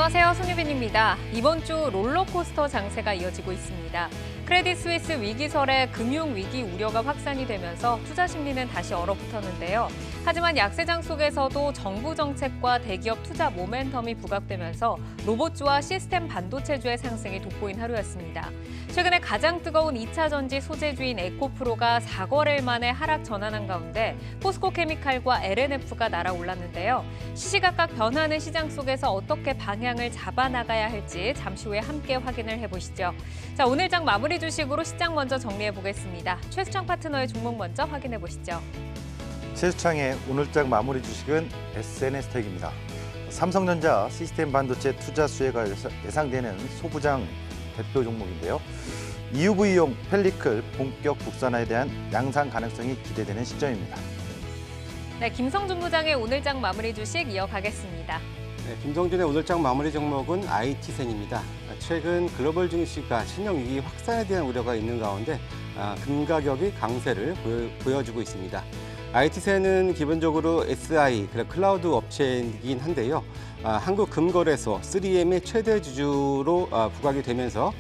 안녕하세요. 손유빈입니다. 이번 주 롤러코스터 장세가 이어지고 있습니다. 크레딧 스위스 위기설에 금융위기 우려가 확산이 되면서 투자 심리는 다시 얼어붙었는데요. 하지만 약세장 속에서도 정부 정책과 대기업 투자 모멘텀이 부각되면서 로봇주와 시스템 반도체주의 상승이 돋보인 하루였습니다. 최근에 가장 뜨거운 2차 전지 소재주인 에코프로가 4거래일 만에 하락 전환한 가운데 포스코 케미칼과 LNF가 날아올랐는데요. 시시각각 변하는 시장 속에서 어떻게 방향을 잡아나가야 할지 잠시 후에 함께 확인을 해보시죠. 자, 오늘 장 마무리 주식으로 시장 먼저 정리해보겠습니다. 최수창 파트너의 종목 먼저 확인해보시죠. 최수창의 오늘장 마무리 주식은 SNS텍입니다. 삼성전자 시스템 반도체 투자 수혜가 예상되는 소부장 대표 종목인데요. EUV용 펠리클 본격 국산화에 대한 양산 가능성이 기대되는 시점입니다. 네, 김성준 부장의 오늘장 마무리 주식 이어가겠습니다. 네, 김성준의 오늘장 마무리 종목은 IT센입니다. 최근 글로벌 증시가 신용 위기 확산에 대한 우려가 있는 가운데 금 가격이 강세를 보여주고 있습니다. IT센은 기본적으로 SI, 클라우드 업체이긴 한데요. 한국금거래소 3M의 최대 주주로 부각이 되면서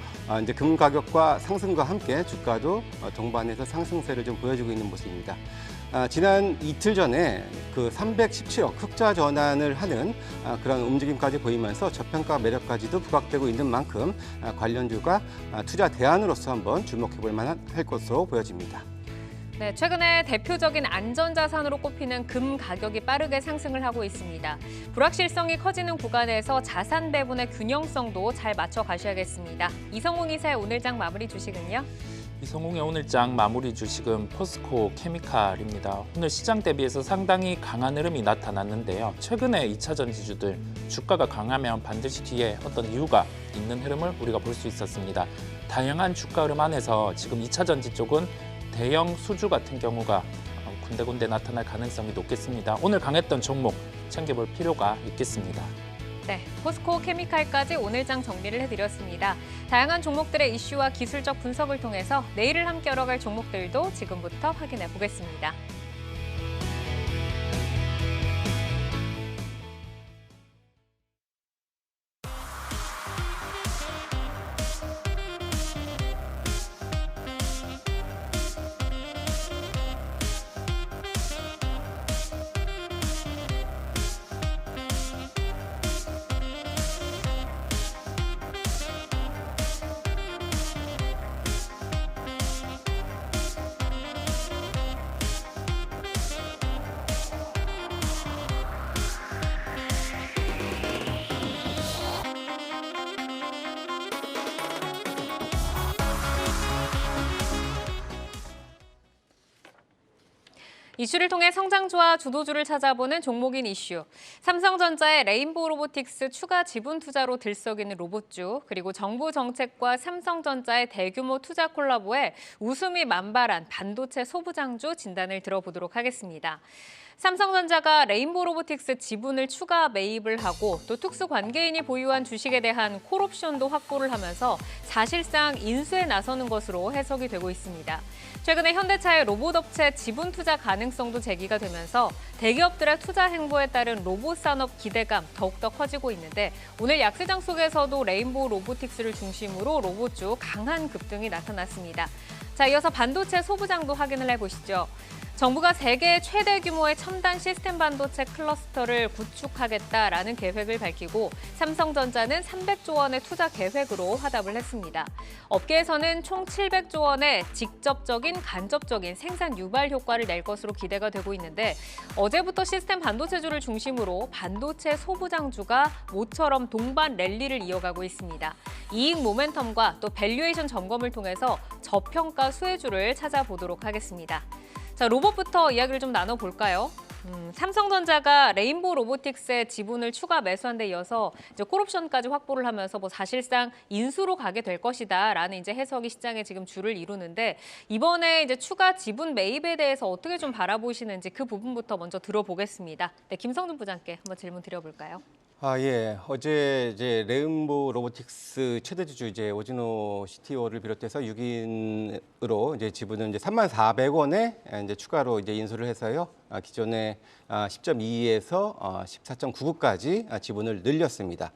이제 금 가격과 상승과 함께 주가도 동반해서 상승세를 좀 보여주고 있는 모습입니다. 지난 이틀 전에 그 317억 흑자 전환을 하는 그런 움직임까지 보이면서 저평가 매력까지도 부각되고 있는 만큼 관련주가 투자 대안으로서 한번 주목해 볼 만할 것으로 보여집니다. 네, 최근에 대표적인 안전자산으로 꼽히는 금 가격이 빠르게 상승을 하고 있습니다. 불확실성이 커지는 구간에서 자산 배분의 균형성도 잘 맞춰 가셔야겠습니다. 이성웅 이사의 오늘장 마무리 주식은요? 이성웅의 오늘장 마무리 주식은 포스코 케미칼입니다. 오늘 시장 대비해서 상당히 강한 흐름이 나타났는데요. 최근에 2차 전지주들 주가가 강하면 반드시 뒤에 어떤 이유가 있는 흐름을 우리가 볼 수 있었습니다. 다양한 주가 흐름 안에서 지금 2차 전지 쪽은 대형 수주 같은 경우가 군데군데 나타날 가능성이 높겠습니다. 오늘 강했던 종목 챙겨볼 필요가 있겠습니다. 네, 포스코 케미칼까지 오늘장 정리를 해드렸습니다. 다양한 종목들의 이슈와 기술적 분석을 통해서 내일을 함께 열어갈 종목들도 지금부터 확인해 보겠습니다. 이슈를 통해 성장주와 주도주를 찾아보는 종목인 이슈. 삼성전자의 레인보우 로보틱스 추가 지분 투자로 들썩이는 로봇주, 그리고 정부 정책과 삼성전자의 대규모 투자 콜라보에 웃음이 만발한 반도체 소부장주 진단을 들어보도록 하겠습니다. 삼성전자가 레인보우 로보틱스 지분을 추가 매입을 하고 또 특수 관계인이 보유한 주식에 대한 콜옵션도 확보를 하면서 사실상 인수에 나서는 것으로 해석이 되고 있습니다. 최근에 현대차의 로봇업체 지분 투자 가능성도 제기가 되면서 대기업들의 투자 행보에 따른 로봇 산업 기대감 더욱더 커지고 있는데 오늘 약세장 속에서도 레인보우 로보틱스를 중심으로 로봇주 강한 급등이 나타났습니다. 자, 이어서 반도체 소부장도 확인을 해보시죠. 정부가 세계 최대 규모의 첨단 시스템 반도체 클러스터를 구축하겠다라는 계획을 밝히고 삼성전자는 300조 원의 투자 계획으로 화답을 했습니다. 업계에서는 총 700조 원의 직접적인 간접적인 생산 유발 효과를 낼 것으로 기대가 되고 있는데 어제부터 시스템 반도체주를 중심으로 반도체 소부장주가 모처럼 동반 랠리를 이어가고 있습니다. 이익 모멘텀과 또 밸류에이션 점검을 통해서 저평가 수혜주를 찾아보도록 하겠습니다. 자, 로봇부터 이야기를 좀 나눠볼까요? 삼성전자가 레인보우 로보틱스의 지분을 추가 매수한 데 이어서 이제 콜옵션까지 확보를 하면서 사실상 인수로 가게 될 것이다라는 이제 해석이 시장에 지금 주를 이루는데 이번에 이제 추가 지분 매입에 대해서 어떻게 좀 바라보시는지 그 부분부터 먼저 들어보겠습니다. 네, 김성준 부장께 한번 질문 드려볼까요? 예. 어제 이제 레인보우 로보틱스 최대 주주 이제 오진호 CTO를 비롯해서 6인으로 이제 지분은 이제 3,400원에 이제 추가로 이제 인수를 해서요. 기존의 10.22에서 14.99까지 지분을 늘렸습니다.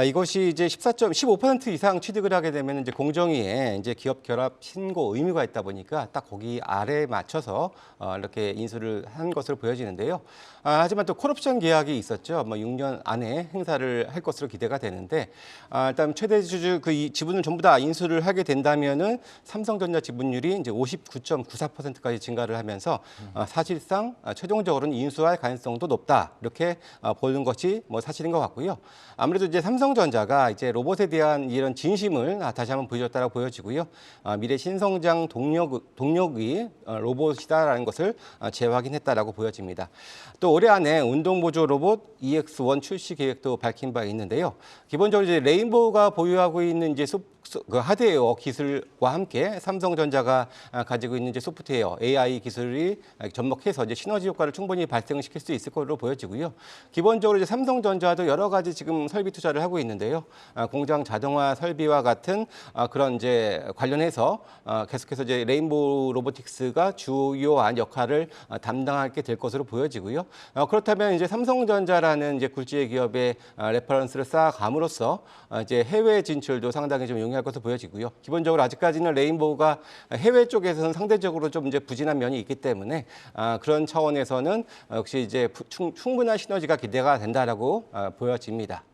이것이 이제 15% 이상 취득을 하게 되면 이제 공정위에 이제 기업 결합 신고 의무가 있다 보니까 딱 거기 아래에 맞춰서 이렇게 인수를 한 것으로 보여지는데요. 하지만 또 콜옵션 계약이 있었죠. 6년 안에 행사를 할 것으로 기대가 되는데 일단 최대 주주 이 지분을 전부 다 인수를 하게 된다면은 삼성전자 지분율이 이제 59.94%까지 증가를 하면서 사실상 최종적으로는 인수할 가능성도 높다 이렇게 보는 것이 사실인 것 같고요. 아무래도 이제 삼성전자가 이제 로봇에 대한 이런 진심을 다시 한번 보여줬다라고 보여지고요. 미래 신성장 동력이 로봇이다라는 것을 재확인했다라고 보여집니다. 또 올해 안에 운동보조 로봇 EX1 출시 계획도 밝힌 바 있는데요. 기본적으로 이제 레인보우가 보유하고 있는 이제 그 하드웨어 기술과 함께 삼성전자가 가지고 있는 이제 소프트웨어 AI 기술이 접목해서 이제 시너지 효과를 충분히 발생시킬 수 있을 것으로 보여지고요. 기본적으로 이제 삼성전자도 여러 가지 지금 설비 투자를 하고 있는데요. 공장 자동화 설비와 같은 그런 이제 관련해서 계속해서 이제 레인보우 로보틱스가 주요한 역할을 담당하게 될 것으로 보여지고요. 그렇다면 이제 삼성전자라는 이제 굴지의 기업의 레퍼런스를 쌓아감으로써 이제 해외 진출도 상당히 좀 용이할 것으로 보여지고요. 기본적으로 아직까지는 레인보우가 해외 쪽에서는 상대적으로 좀 이제 부진한 면이 있기 때문에 그런 차원에서는 역시 이제 충분한 시너지가 기대가 된다라고 보여집니다.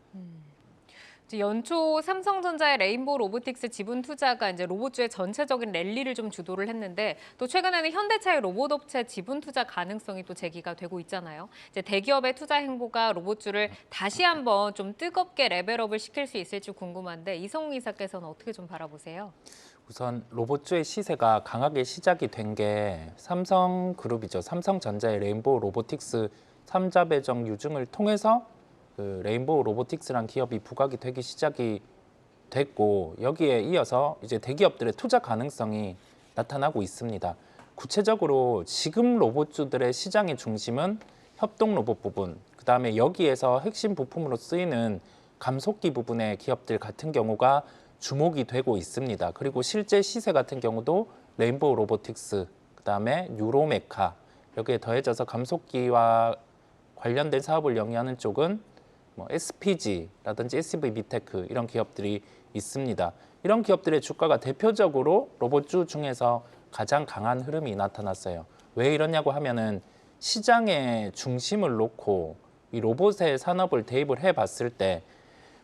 연초 삼성전자의 레인보우 로보틱스 지분 투자가 이제 로봇주의 전체적인 랠리를 좀 주도를 했는데 또 최근에는 현대차의 로봇 업체 지분 투자 가능성이 또 제기가 되고 있잖아요. 이제 대기업의 투자 행보가 로봇주를 다시 한번 좀 뜨겁게 레벨업을 시킬 수 있을지 궁금한데 이성웅 이사께서는 어떻게 좀 바라보세요? 우선 로봇주의 시세가 강하게 시작이 된 게 삼성그룹이죠. 삼성전자의 레인보우 로보틱스 3자 배정 유증을 통해서 그 레인보우 로보틱스란 기업이 부각이 되기 시작이 됐고 여기에 이어서 이제 대기업들의 투자 가능성이 나타나고 있습니다. 구체적으로 지금 로봇주들의 시장의 중심은 협동 로봇 부분, 그다음에 여기에서 핵심 부품으로 쓰이는 감속기 부분의 기업들 같은 경우가 주목이 되고 있습니다. 그리고 실제 시세 같은 경우도 레인보우 로보틱스, 그다음에 유로메카 여기에 더해져서 감속기와 관련된 사업을 영위하는 쪽은 SPG라든지 SV비테크 이런 기업들이 있습니다. 이런 기업들의 주가가 대표적으로 로봇주 중에서 가장 강한 흐름이 나타났어요. 왜 이러냐고 하면은 시장의 중심을 놓고 이 로봇의 산업을 대입을 해봤을 때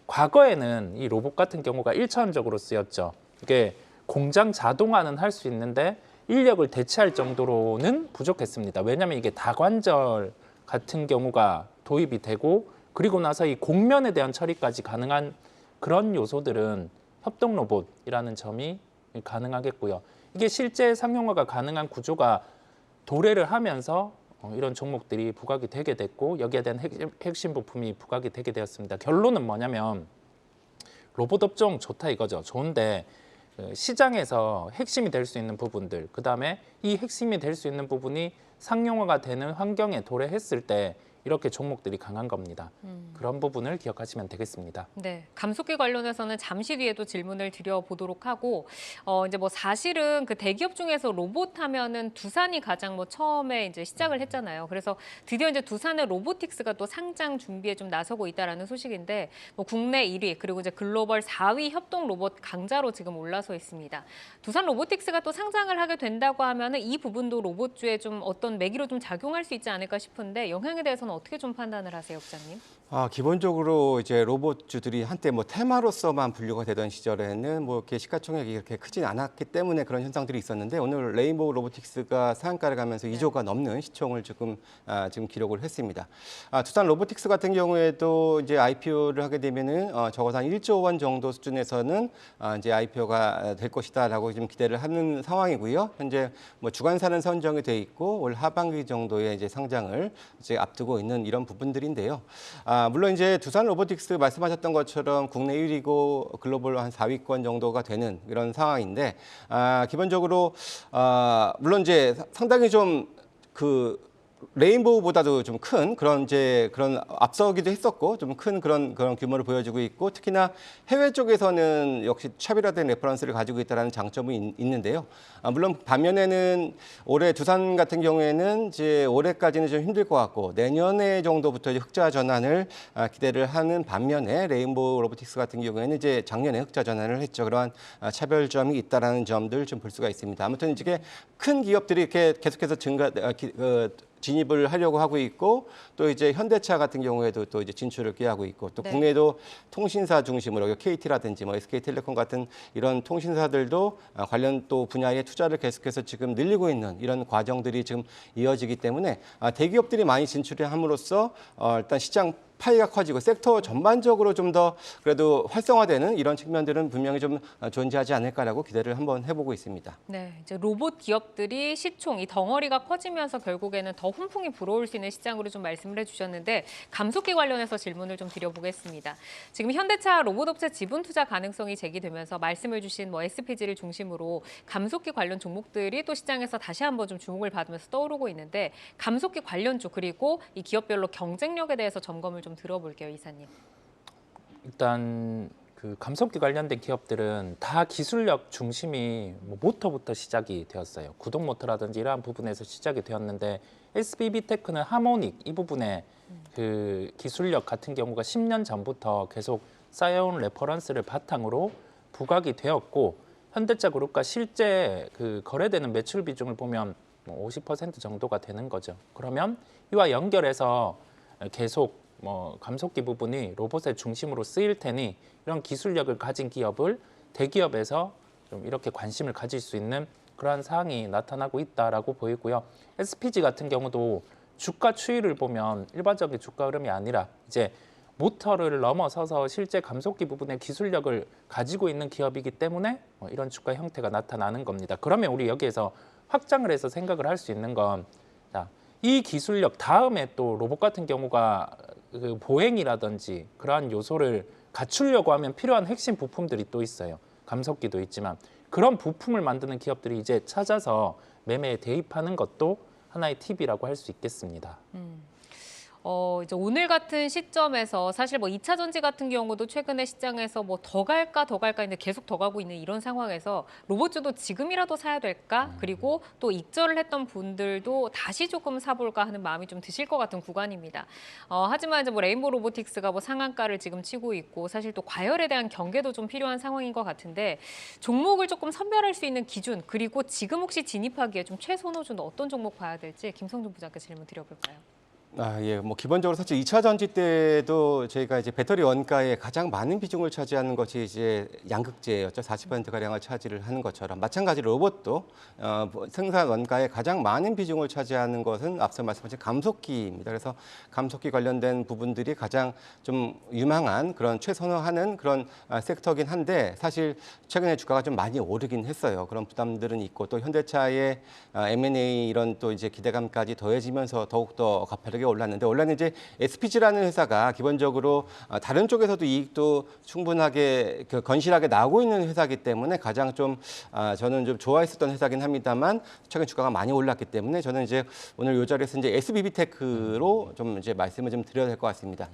과거에는 이 로봇 같은 경우가 일차원적으로 쓰였죠. 이게 공장 자동화는 할 수 있는데 인력을 대체할 정도로는 부족했습니다. 왜냐하면 이게 다관절 같은 경우가 도입이 되고 그리고 나서 이 곡면에 대한 처리까지 가능한 그런 요소들은 협동 로봇이라는 점이 가능하겠고요. 이게 실제 상용화가 가능한 구조가 도래를 하면서 이런 종목들이 부각이 되게 됐고 여기에 대한 핵심 부품이 부각이 되게 되었습니다. 결론은 뭐냐면 로봇 업종 좋다 이거죠. 좋은데 시장에서 핵심이 될 수 있는 부분들, 그다음에 이 핵심이 될 수 있는 부분이 상용화가 되는 환경에 도래했을 때 이렇게 종목들이 강한 겁니다. 그런 부분을 기억하시면 되겠습니다. 네, 감속기 관련해서는 잠시 뒤에도 질문을 드려보도록 하고 이제 사실은 그 대기업 중에서 로봇 하면은 두산이 가장 처음에 이제 시작을 했잖아요. 그래서 드디어 이제 두산의 로보틱스가 또 상장 준비에 좀 나서고 있다라는 소식인데 국내 1위 그리고 이제 글로벌 4위 협동 로봇 강자로 지금 올라서 있습니다. 두산 로보틱스가 또 상장을 하게 된다고 하면은 이 부분도 로봇주에 좀 어떤 매기로 좀 작용할 수 있지 않을까 싶은데 영향에 대해서는 어떻게 좀 판단을 하세요, 국장님? 기본적으로 이제 로봇주들이 한때 테마로서만 분류가 되던 시절에는 이렇게 시가총액이 이렇게 크진 않았기 때문에 그런 현상들이 있었는데 오늘 레인보우 로보틱스가 상한가를 가면서 2조가 넘는 시총을 지금 기록을 했습니다. 두산 로보틱스 같은 경우에도 이제 IPO를 하게 되면은 적어도 한 1조 원 정도 수준에서는 이제 IPO가 될 것이다라고 지금 기대를 하는 상황이고요. 현재 주관사는 선정이 돼 있고 올 하반기 정도에 이제 상장을 이제 앞두고 있는 이런 부분들인데요. 물론 이제 두산 로보틱스 말씀하셨던 것처럼 국내 1위고 글로벌 한 4위권 정도가 되는 이런 상황인데 기본적으로 물론 이제 상당히 좀 레인보우보다도 좀 큰 그런 앞서기도 했었고 좀 큰 그런 규모를 보여주고 있고 특히나 해외 쪽에서는 역시 차별화된 레퍼런스를 가지고 있다는 장점이 있는데요. 물론 반면에는 올해 두산 같은 경우에는 이제 올해까지는 좀 힘들 것 같고 내년에 정도부터 이제 흑자 전환을 기대를 하는 반면에 레인보우 로보틱스 같은 경우에는 이제 작년에 흑자 전환을 했죠. 그러한 차별점이 있다라는 점들 좀 볼 수가 있습니다. 아무튼 이게 큰 기업들이 이렇게 계속해서 진입을 하려고 하고 있고 또 이제 현대차 같은 경우에도 또 이제 진출을 꾀하고 있고 또 네. 국내도 통신사 중심으로 KT라든지 뭐 SK텔레콤 같은 이런 통신사들도 관련 또 분야의 투자를 계속해서 지금 늘리고 있는 이런 과정들이 지금 이어지기 때문에 대기업들이 많이 진출을 함으로써 일단 시장 파이가 커지고 섹터 전반적으로 좀 더 그래도 활성화되는 이런 측면들은 분명히 좀 존재하지 않을까라고 기대를 한번 해보고 있습니다. 네, 이제 로봇 기업들이 시총 이 덩어리가 커지면서 결국에는 더 훈풍이 불어올 수 있는 시장으로 좀 말씀을 해주셨는데 감속기 관련해서 질문을 좀 드려보겠습니다. 지금 현대차 로봇업체 지분 투자 가능성이 제기되면서 말씀을 주신 뭐 SPG를 중심으로 감속기 관련 종목들이 또 시장에서 다시 한번 좀 주목을 받으면서 떠오르고 있는데 감속기 관련주 그리고 이 기업별로 경쟁력에 대해서 점검을 좀 들어볼게요, 이사님. 일단 그 감속기 관련된 기업들은 다 기술력 중심이 뭐 모터부터 시작이 되었어요. 구동 모터라든지 이러한 부분에서 시작이 되었는데 SBB테크는 하모닉 이 부분에 그 기술력 같은 경우가 10년 전부터 계속 쌓여온 레퍼런스를 바탕으로 부각이 되었고 현대차 그룹과 실제 그 거래되는 매출 비중을 보면 뭐 50% 정도가 되는 거죠. 그러면 이와 연결해서 계속 뭐 감속기 부분이 로봇의 중심으로 쓰일 테니 이런 기술력을 가진 기업을 대기업에서 좀 이렇게 관심을 가질 수 있는 그러한 사항이 나타나고 있다라고 보이고요. SPG 같은 경우도 주가 추이를 보면 일반적인 주가 흐름이 아니라 이제 모터를 넘어서서 실제 감속기 부분의 기술력을 가지고 있는 기업이기 때문에 이런 주가 형태가 나타나는 겁니다. 그러면 우리 여기에서 확장을 해서 생각을 할 수 있는 건 이 기술력 다음에 또 로봇 같은 경우가 그 보행이라든지 그러한 요소를 갖추려고 하면 필요한 핵심 부품들이 또 있어요. 감속기도 있지만 그런 부품을 만드는 기업들이 이제 찾아서 매매에 대입하는 것도 하나의 팁이라고 할 수 있겠습니다. 이제 오늘 같은 시점에서 사실 뭐 2차 전지 같은 경우도 최근에 시장에서 뭐 더 갈까 근데 계속 더 가고 있는 이런 상황에서 로봇주도 지금이라도 사야 될까? 그리고 또 익절을 했던 분들도 다시 조금 사볼까 하는 마음이 좀 드실 것 같은 구간입니다. 하지만 이제 뭐 레인보우 로보틱스가 뭐 상한가를 지금 치고 있고 사실 또 과열에 대한 경계도 좀 필요한 상황인 것 같은데 종목을 조금 선별할 수 있는 기준 그리고 지금 혹시 진입하기에 좀 최선호주는 어떤 종목 봐야 될지 김성준 부장께 질문 드려볼까요? 예, 뭐 기본적으로 사실 2차 전지 때도 저희가 이제 배터리 원가에 가장 많은 비중을 차지하는 것이 이제 양극재였죠. 40% 가량을 차지를 하는 것처럼 마찬가지로 로봇도 생산 원가에 가장 많은 비중을 차지하는 것은 앞서 말씀하신 감속기입니다. 그래서 감속기 관련된 부분들이 가장 좀 유망한 그런 최선호하는 그런 섹터긴 한데 사실 최근에 주가가 좀 많이 오르긴 했어요. 그런 부담들은 있고 또 현대차의 M&A 이런 또 이제 기대감까지 더해지면서 더욱더 가파르게 올랐는데 원래는 이제 SPG라는 회사가 기본적으로 다른 쪽에서도 이익도 충분하게 건실하게 나오고 있는 회사이기 때문에 가장 좀 저는 좀 좋아했었던 회사긴 합니다만 최근 주가가 많이 올랐기 때문에 저는 이제 오늘 이 자리에서 이제 SBB테크로 좀 이제 말씀을 좀 드려야 될 것 같습니다.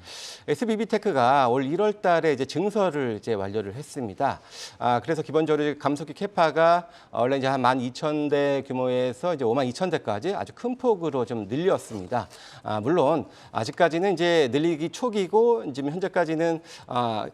SBB테크가 올 1월달에 이제 증설을 이제 완료를 했습니다. 그래서 기본적으로 감속기 캐파가 원래 이제 한 12,000대 규모에서 이제 52,000대까지 아주 큰 폭으로 좀 늘렸습니다. 물론 아직까지는 이제 늘리기 초기고 지금 현재까지는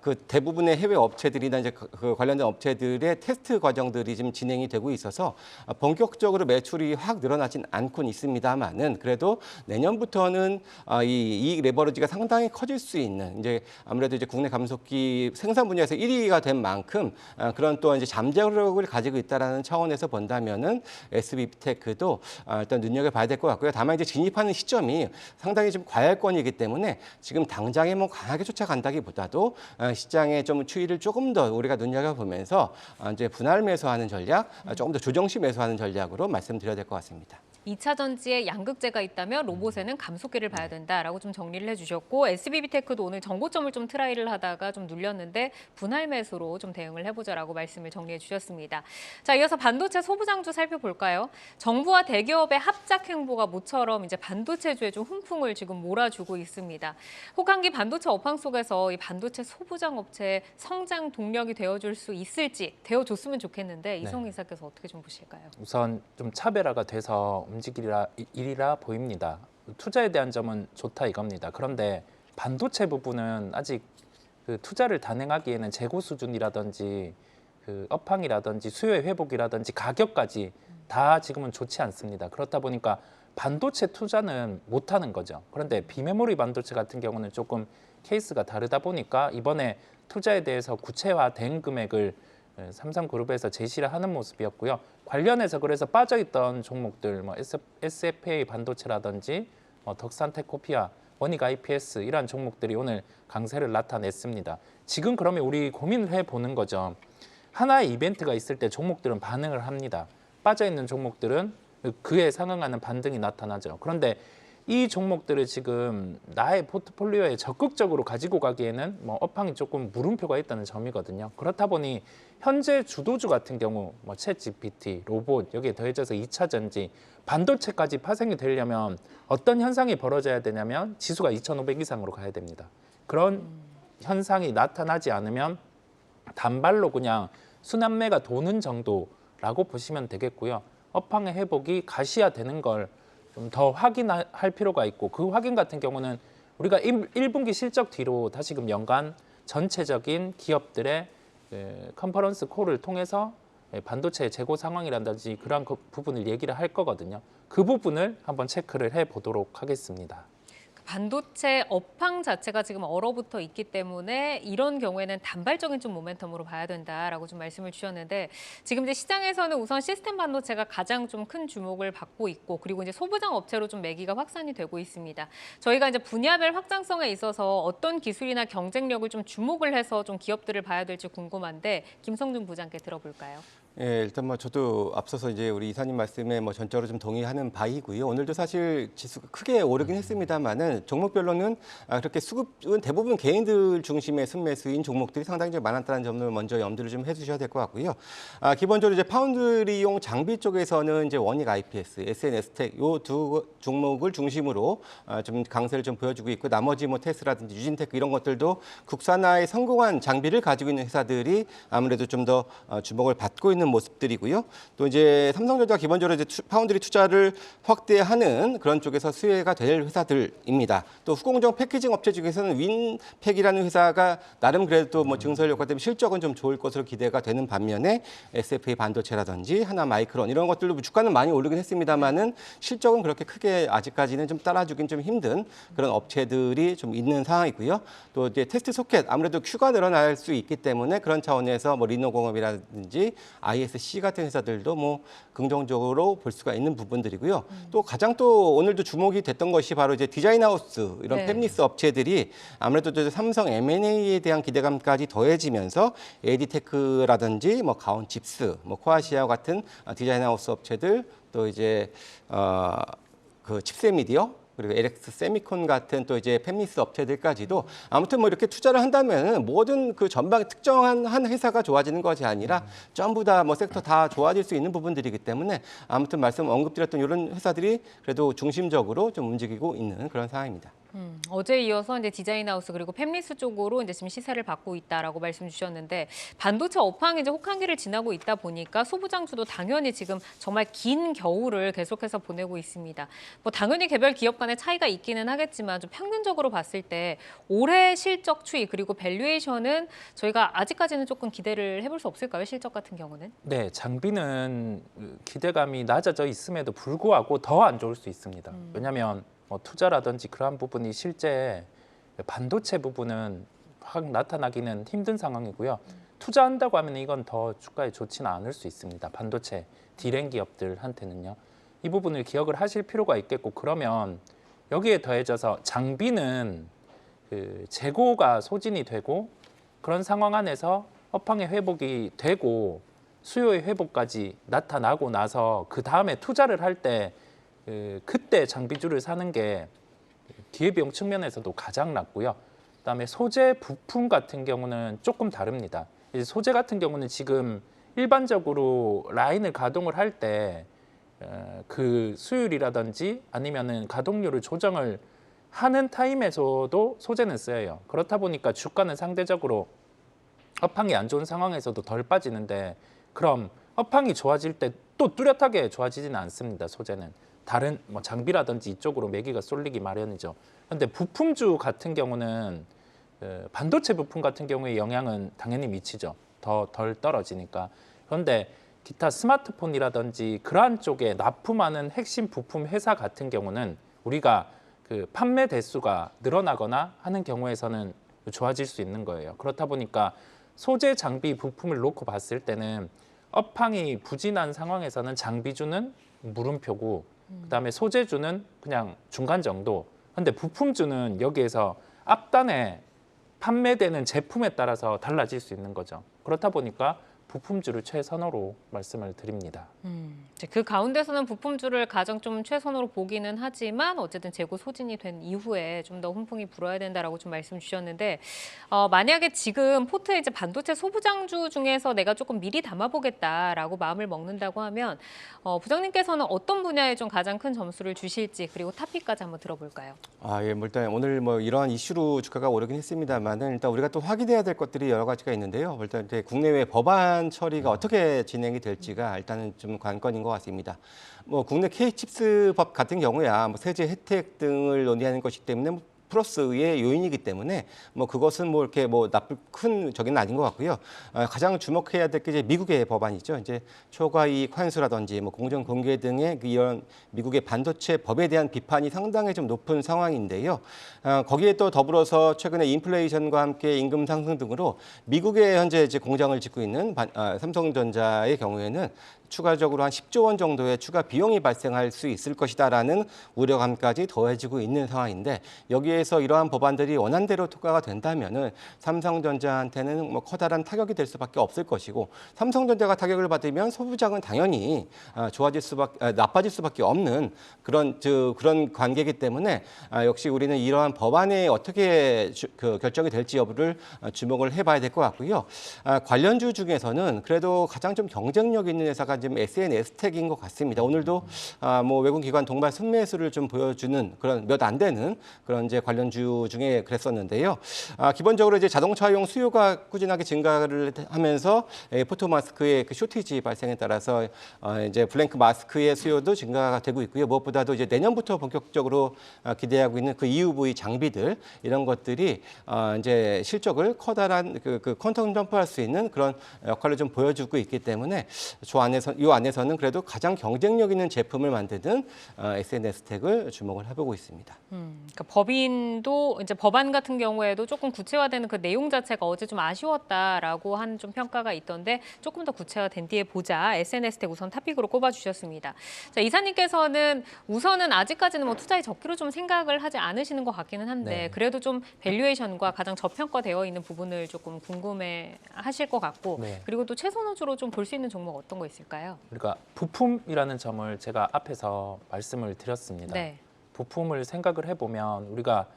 그 대부분의 해외 업체들이나 이제 그 관련된 업체들의 테스트 과정들이 지금 진행이 되고 있어서 본격적으로 매출이 확 늘어나진 않고는 있습니다만은 그래도 내년부터는 이 이익 레버리지가 상당히 커질 수 있는 이제 아무래도 이제 국내 감속기 생산 분야에서 1위가 된 만큼 그런 또 이제 잠재력을 가지고 있다라는 차원에서 본다면은 SBTech도 일단 눈여겨봐야 될 것 같고요. 다만 이제 진입하는 시점이 상당히 좀 과열권이기 때문에 지금 당장에 뭐 강하게 쫓아간다기보다도 시장의 좀 추이를 조금 더 우리가 눈여겨보면서 이제 분할 매수하는 전략, 조금 더 조정시 매수하는 전략으로 말씀드려야 될 것 같습니다. 2차 전지에 양극재가 있다면 로봇에는 감속기를 봐야 된다라고 좀 정리를 해주셨고 SBB테크도 오늘 정고점을 좀 트라이를 하다가 좀 눌렸는데 분할 매수로 좀 대응을 해보자라고 말씀을 정리해 주셨습니다. 자, 이어서 반도체 소부장주 살펴볼까요? 정부와 대기업의 합작 행보가 모처럼 이제 반도체주에 좀 훈풍을 지금 몰아주고 있습니다. 혹한기 반도체 업황 속에서 이 반도체 소부장 업체의 성장 동력이 되어줄 수 있을지 되어줬으면 좋겠는데 이성희 이사께서 어떻게 좀 보실까요? 우선 좀 차별화가 돼서 움직이리라 보입니다. 투자에 대한 점은 좋다 이겁니다. 그런데 반도체 부분은 아직 그 투자를 단행하기에는 재고 수준이라든지 그 업황이라든지 수요의 회복이라든지 가격까지 다 지금은 좋지 않습니다. 그렇다 보니까 반도체 투자는 못하는 거죠. 그런데 비메모리 반도체 같은 경우는 조금 케이스가 다르다 보니까 이번에 투자에 대해서 구체화된 금액을 삼성그룹에서 제시를 하는 모습이었고요. 관련해서 그래서 빠져있던 종목들, 뭐 SFA 반도체라든지 덕산테코피아, 원익 IPS 이러한 종목들이 오늘 강세를 나타냈습니다. 지금 그러면 우리 고민을 해보는 거죠. 하나의 이벤트가 있을 때 종목들은 반응을 합니다. 빠져있는 종목들은 그에 상응하는 반등이 나타나죠. 그런데 이 종목들을 지금 나의 포트폴리오에 적극적으로 가지고 가기에는 업황이 조금 물음표가 있다는 점이거든요. 그렇다 보니 현재 주도주 같은 경우 챗GPT, 로봇 여기에 더해져서 2차 전지, 반도체까지 파생이 되려면 어떤 현상이 벌어져야 되냐면 지수가 2,500 이상으로 가야 됩니다. 그런 현상이 나타나지 않으면 단발로 그냥 순환매가 도는 정도라고 보시면 되겠고요. 업황의 회복이 가시화되는 걸 좀 더 확인할 필요가 있고 그 확인 같은 경우는 우리가 1분기 실적 뒤로 다시금 연간 전체적인 기업들의 컨퍼런스 콜을 통해서 반도체 재고 상황이라든지 그러한 부분을 얘기를 할 거거든요. 그 부분을 한번 체크를 해보도록 하겠습니다. 반도체 업황 자체가 지금 얼어붙어 있기 때문에 이런 경우에는 단발적인 좀 모멘텀으로 봐야 된다라고 좀 말씀을 주셨는데 지금 이제 시장에서는 우선 시스템 반도체가 가장 좀 큰 주목을 받고 있고 그리고 이제 소부장 업체로 좀 매기가 확산이 되고 있습니다. 저희가 이제 분야별 확장성에 있어서 어떤 기술이나 경쟁력을 좀 주목을 해서 좀 기업들을 봐야 될지 궁금한데 김성준 부장께 들어볼까요? 예, 일단 저도 앞서서 이제 우리 이사님 말씀에 전적으로 좀 동의하는 바이고요. 오늘도 사실 지수가 크게 오르긴 했습니다만은 종목별로는 그렇게 수급은 대부분 개인들 중심의 순매수인 종목들이 상당히 좀 많았다는 점을 먼저 염두를 좀 해주셔야 될 것 같고요. 기본적으로 이제 파운드리용 장비 쪽에서는 이제 원익 IPS, SNS텍 요 두 종목을 중심으로 좀 강세를 좀 보여주고 있고 나머지 테스라든지 유진테크 이런 것들도 국산화에 성공한 장비를 가지고 있는 회사들이 아무래도 좀 더 주목을 받고 있는 모습들이고요. 또 이제 삼성전자가 기본적으로 이제 파운드리 투자를 확대하는 그런 쪽에서 수혜가 될 회사들입니다. 또 후공정 패키징 업체 중에서는 윈팩이라는 회사가 나름 그래도 증설 효과 때문에 실적은 좀 좋을 것으로 기대가 되는 반면에 SFA 반도체라든지 하나마이크론 이런 것들도 주가는 많이 오르긴 했습니다만은 실적은 그렇게 크게 아직까지는 좀 따라주긴 좀 힘든 그런 업체들이 좀 있는 상황이고요. 또 이제 테스트 소켓 아무래도 큐가 늘어날 수 있기 때문에 그런 차원에서 리노공업이라든지 ISC 같은 회사들도 긍정적으로 볼 수가 있는 부분들이고요. 또 가장 또 오늘도 주목이 됐던 것이 바로 이제 디자인하우스 이런 팹리스 업체들이 아무래도 삼성 M&A에 대한 기대감까지 더해지면서 에디테크라든지 가온 칩스, 코아시아 같은 디자인하우스 업체들 또 이제 그 칩셋미디어 그리고 LX 세미콘 같은 또 이제 팹리스 업체들까지도 아무튼 이렇게 투자를 한다면 모든 그 전방 특정한 한 회사가 좋아지는 것이 아니라 전부 다 섹터 다 좋아질 수 있는 부분들이기 때문에 아무튼 말씀 언급드렸던 이런 회사들이 그래도 중심적으로 좀 움직이고 있는 그런 상황입니다. 어제 이어서 이제 디자인하우스 그리고 팹리스 쪽으로 이제 지금 시세를 받고 있다라고 말씀 주셨는데 반도체 업황이 이제 혹한기를 지나고 있다 보니까 소부장주도 당연히 지금 정말 긴 겨울을 계속해서 보내고 있습니다. 당연히 개별 기업 간의 차이가 있기는 하겠지만 좀 평균적으로 봤을 때 올해 실적 추이 그리고 밸류에이션은 저희가 아직까지는 조금 기대를 해볼 수 없을까요? 실적 같은 경우는? 네, 장비는 기대감이 낮아져 있음에도 불구하고 더 안 좋을 수 있습니다. 왜냐하면 투자라든지 그러한 부분이 실제 반도체 부분은 확 나타나기는 힘든 상황이고요. 투자한다고 하면 이건 더 주가에 좋지는 않을 수 있습니다. 반도체 디램 기업들한테는요. 이 부분을 기억을 하실 필요가 있겠고 그러면 여기에 더해져서 장비는 그 재고가 소진이 되고 그런 상황 안에서 업황의 회복이 되고 수요의 회복까지 나타나고 나서 그 다음에 투자를 할 때 그때 장비주를 사는 게 기회비용 측면에서도 가장 낮고요. 그다음에 소재 부품 같은 경우는 조금 다릅니다. 이제 소재 같은 경우는 지금 일반적으로 라인을 가동을 할 때 그 수율이라든지 아니면은 가동률을 조정을 하는 타임에서도 소재는 쓰여요. 그렇다 보니까 주가는 상대적으로 업황이 안 좋은 상황에서도 덜 빠지는데, 그럼 업황이 좋아질 때 또 뚜렷하게 좋아지지는 않습니다. 소재는 다른 뭐 장비라든지 이쪽으로 매기가 쏠리기 마련이죠. 그런데 부품주 같은 경우는 반도체 부품 같은 경우에 영향은 당연히 미치죠. 덜 떨어지니까. 그런데 기타 스마트폰이라든지 그러한 쪽에 납품하는 핵심 부품 회사 같은 경우는 우리가 그 판매 대수가 늘어나거나 하는 경우에서는 좋아질 수 있는 거예요. 그렇다 보니까 소재 장비 부품을 놓고 봤을 때는 업황이 부진한 상황에서는 장비주는 물음표고, 그다음에 소재주는 그냥 중간 정도. 근데 부품주는 여기에서 앞단에 판매되는 제품에 따라서 달라질 수 있는 거죠. 그렇다 보니까 부품주를 최선호로 말씀을 드립니다. 이제 그 가운데서는 부품주를 가장 좀 최선으로 보기는 하지만 어쨌든 재고 소진이 된 이후에 좀 더 훈풍이 불어야 된다라고 좀 말씀 주셨는데, 만약에 지금 포트 이제 반도체 소부장주 중에서 내가 조금 미리 담아보겠다라고 마음을 먹는다고 하면 부장님께서는 어떤 분야에 좀 가장 큰 점수를 주실지, 그리고 탑픽까지 한번 들어볼까요? 예, 뭐 일단 오늘 뭐 이러한 이슈로 주가가 오르긴 했습니다만은 일단 우리가 또 확인해야 될 것들이 여러 가지가 있는데요. 일단 이제 국내외 법안 처리가 어떻게 진행이 될지가 일단은 좀 관건인 것 같습니다. 뭐 국내 K칩스 법 같은 경우야 뭐 세제 혜택 등을 논의하는 것이기 때문에 뭐 플러스의 요인이기 때문에 뭐 그것은 뭐 이렇게 뭐 나쁠 큰 적은 아닌 것 같고요. 가장 주목해야 될 게 이제 미국의 법안이죠. 이제 초과이익 환수라든지 뭐 공정 공개 등의 이런 미국의 반도체 법에 대한 비판이 상당히 좀 높은 상황인데요. 거기에 또 더불어서 최근에 인플레이션과 함께 임금 상승 등으로 미국에 현재 이제 공장을 짓고 있는 삼성전자의 경우에는 추가적으로 한 10조 원 정도의 추가 비용이 발생할 수 있을 것이다라는 우려감까지 더해지고 있는 상황인데, 여기에서 이러한 법안들이 원안대로 통과가 된다면은 삼성전자한테는 뭐 커다란 타격이 될 수밖에 없을 것이고, 삼성전자가 타격을 받으면 소부장은 당연히 나빠질 수밖에 없는 그런 관계이기 때문에 역시 우리는 이러한 법안에 어떻게 결정이 될지 여부를 주목을 해봐야 될 것 같고요. 관련주 중에서는 그래도 가장 좀 경쟁력 있는 회사가 지금 SNS텍인 것 같습니다. 오늘도 뭐 외국 기관 동반 순매수를 좀 보여주는 그런 몇 안 되는 그런 이제 관련주 중에 그랬었는데요. 기본적으로 이제 자동차용 수요가 꾸준하게 증가를 하면서 포토 마스크의 그 쇼티지 발생에 따라서 이제 블랭크 마스크의 수요도 증가가 되고 있고요. 무엇보다도 이제 내년부터 본격적으로 기대하고 있는 그 EUV 장비들, 이런 것들이 이제 실적을 커다란 그 퀀텀 점프할 수 있는 그런 역할을 좀 보여주고 있기 때문에 이 안에서는 그래도 가장 경쟁력 있는 제품을 만드는 SNS텍을 주목을 해보고 있습니다. 그러니까 법인도 이제 법안 같은 경우에도 조금 구체화되는 그 내용 자체가 어제 좀 아쉬웠다라고 한 좀 평가가 있던데, 조금 더 구체화된 뒤에 보자. SNS텍 우선 탑픽으로 꼽아주셨습니다. 자, 이사님께서는 우선은 아직까지는 뭐 투자에 적기로 좀 생각을 하지 않으시는 것 같기는 한데, 네. 그래도 좀 밸류에이션과 가장 저평가되어 있는 부분을 조금 궁금해하실 것 같고, 네. 그리고 또 최선호주로 좀 볼 수 있는 종목 어떤 거 있을까요? 그러니까 부품이라는 점을 제가 앞에서 말씀을 드렸습니다. 네. 부품을 생각을 해보면 우리가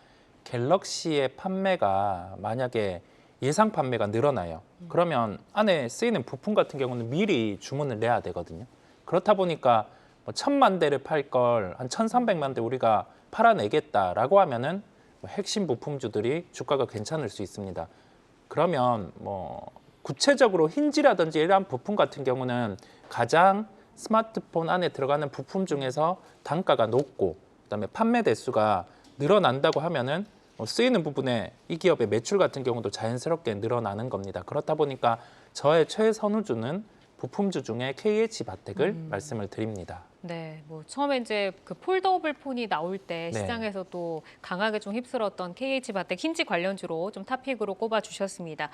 갤럭시의 판매가 만약에 예상 판매가 늘어나요. 그러면 안에 쓰이는 부품 같은 경우는 미리 주문을 내야 되거든요. 그렇다 보니까 뭐 1,000만 대를 팔 걸 한 1,300만 대 우리가 팔아내겠다라고 하면은 뭐 핵심 부품주들이 주가가 괜찮을 수 있습니다. 그러면 뭐 구체적으로 힌지라든지 이러한 부품 같은 경우는 가장 스마트폰 안에 들어가는 부품 중에서 단가가 높고 그다음에 판매 대수가 늘어난다고 하면은 쓰이는 부분에 이 기업의 매출 같은 경우도 자연스럽게 늘어나는 겁니다. 그렇다 보니까 저의 최선호주는 부품주 중에 KH바텍을 말씀을 드립니다. 네, 뭐 처음에 이제 그 폴더블 폰이 나올 때 네. 시장에서 또 강하게 좀 휩쓸었던 KH바텍 힌지 관련주로 좀 탑픽으로 꼽아 주셨습니다.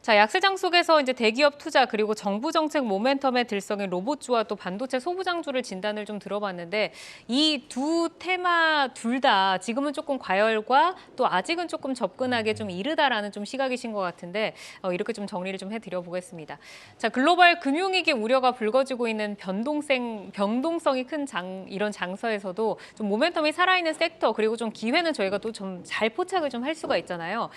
자, 약세장 속에서 이제 대기업 투자 그리고 정부 정책 모멘텀에 들썩인 로봇주와 또 반도체 소부장주를 진단을 좀 들어봤는데, 이 두 테마 둘 다 지금은 조금 과열과 또 아직은 조금 접근하기 좀 이르다라는 좀 시각이신 것 같은데, 이렇게 좀 정리를 좀 해드려 보겠습니다. 자, 글로벌 금융위기 우려가 불거지고 있는 병동생 유동성이 큰 이런 장서에서도 좀 모멘텀이 살아있는 섹터 그리고 좀 기회는 저희가 또 좀 잘 포착을 좀 할 수가 있잖아요.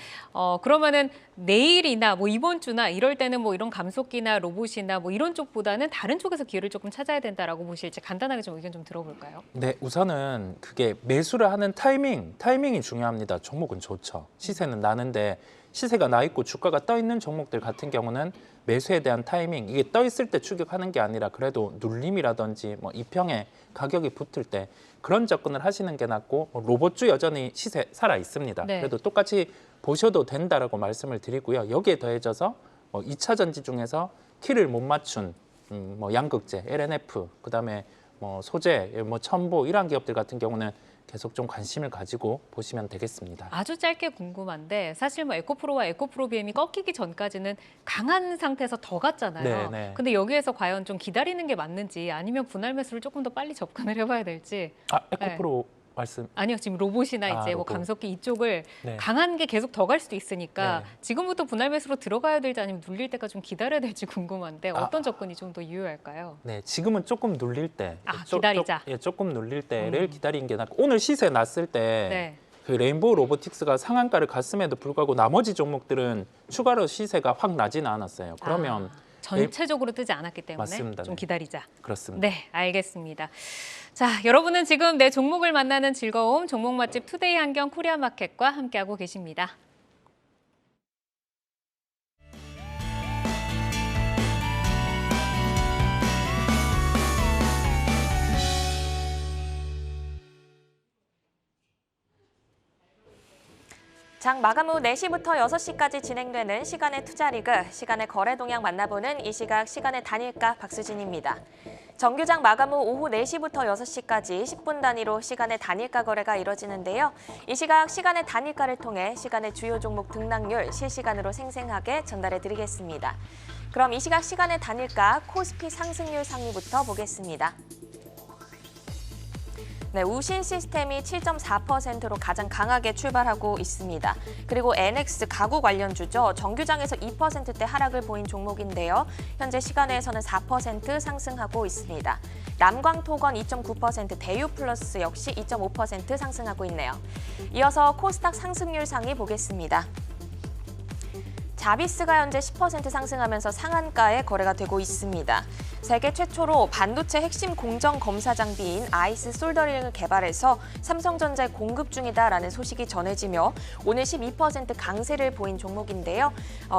그러면은 내일이나 뭐 이번 주나 이럴 때는 뭐 이런 감속기나 로봇이나 뭐 이런 쪽보다는 다른 쪽에서 기회를 조금 찾아야 된다라고 보실지 간단하게 좀 의견 좀 들어볼까요? 네, 우선은 그게 매수를 하는 타이밍이 중요합니다. 종목은 좋죠. 시세는 나는데 시세가 나 있고 주가가 떠 있는 종목들 같은 경우는 매수에 대한 타이밍, 이게 떠 있을 때 추격하는 게 아니라 그래도 눌림이라든지 뭐 이평에 가격이 붙을 때 그런 접근을 하시는 게 낫고, 뭐 로봇주 여전히 시세 살아 있습니다. 네. 그래도 똑같이 보셔도 된다라고 말씀을 드리고요. 여기에 더해져서 2차 전지 중에서 키를 못 맞춘 뭐 양극재, LNF, 그다음에 뭐 소재, 뭐 첨보 이런 기업들 같은 경우는 계속 좀 관심을 가지고 보시면 되겠습니다. 아주 짧게 궁금한데 사실 뭐 에코프로와 에코프로 BM이 꺾이기 전까지는 강한 상태에서 더 갔잖아요. 네. 근데 여기에서 과연 좀 기다리는 게 맞는지 아니면 분할 매수를 조금 더 빨리 접근을 해봐야 될지. 에코프로 말씀. 아니요, 지금 로봇이나 이제 뭐 로봇. 감속기 이쪽을 네. 강한 게 계속 더 갈 수도 있으니까 네. 지금부터 분할 매수로 들어가야 될지 아니면 눌릴 때까지 좀 기다려야 될지 궁금한데 어떤 접근이 좀 더 유효할까요? 네, 지금은 조금 눌릴 때, 기다리자. 조금 눌릴 때를 기다리는 게 낫고, 오늘 시세 났을 때 네. 그 레인보우 로보틱스가 상한가를 갔음에도 불구하고 나머지 종목들은 추가로 시세가 확 나지는 않았어요. 그러면 전체적으로 뜨지 않았기 때문에 맞습니다. 좀 네. 기다리자. 그렇습니다. 네, 알겠습니다. 자, 여러분은 지금 내 종목을 만나는 즐거움 종목 맛집 투데이 한경 코리아마켓과 함께하고 계십니다. 장 마감 후 4시부터 6시까지 진행되는 시간의 투자 리그, 시간의 거래 동향 만나보는 이 시각 시간의 단일가 박수진입니다. 정규장 마감 후 오후 4시부터 6시까지 10분 단위로 시간의 단일가 거래가 이뤄지는데요. 이 시각 시간의 단일가를 통해 시간의 주요 종목 등락률 실시간으로 생생하게 전달해 드리겠습니다. 그럼 이 시각 시간의 단일가 코스피 상승률 상위부터 보겠습니다. 네, 우신 시스템이 7.4%로 가장 강하게 출발하고 있습니다. 그리고 NX 가구 관련주죠. 정규장에서 2%대 하락을 보인 종목인데요. 현재 시간외에서는 4% 상승하고 있습니다. 남광토건 2.9%, 대유플러스 역시 2.5% 상승하고 있네요. 이어서 코스닥 상승률 상위 보겠습니다. 자비스가 현재 10% 상승하면서 상한가에 거래가 되고 있습니다. 세계 최초로 반도체 핵심 공정 검사 장비인 아이스 솔더링을 개발해서 삼성전자에 공급 중이다라는 소식이 전해지며 오늘 12% 강세를 보인 종목인데요.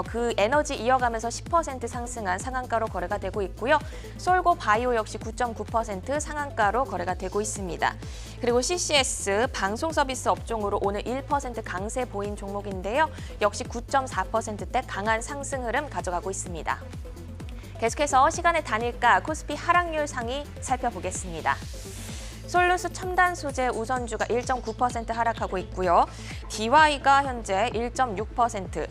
그 에너지 이어가면서 10% 상승한 상한가로 거래가 되고 있고요. 솔고 바이오 역시 9.9% 상한가로 거래가 되고 있습니다. 그리고 CCS 방송 서비스 업종으로 오늘 1% 강세 보인 종목인데요. 역시 9.4%대 강한 상승 흐름 가져가고 있습니다. 계속해서 시간의 단일가 코스피 하락률 상위 살펴보겠습니다. 솔루스 첨단 소재 우선주가 1.9% 하락하고 있고요. DY가 현재 1.6%,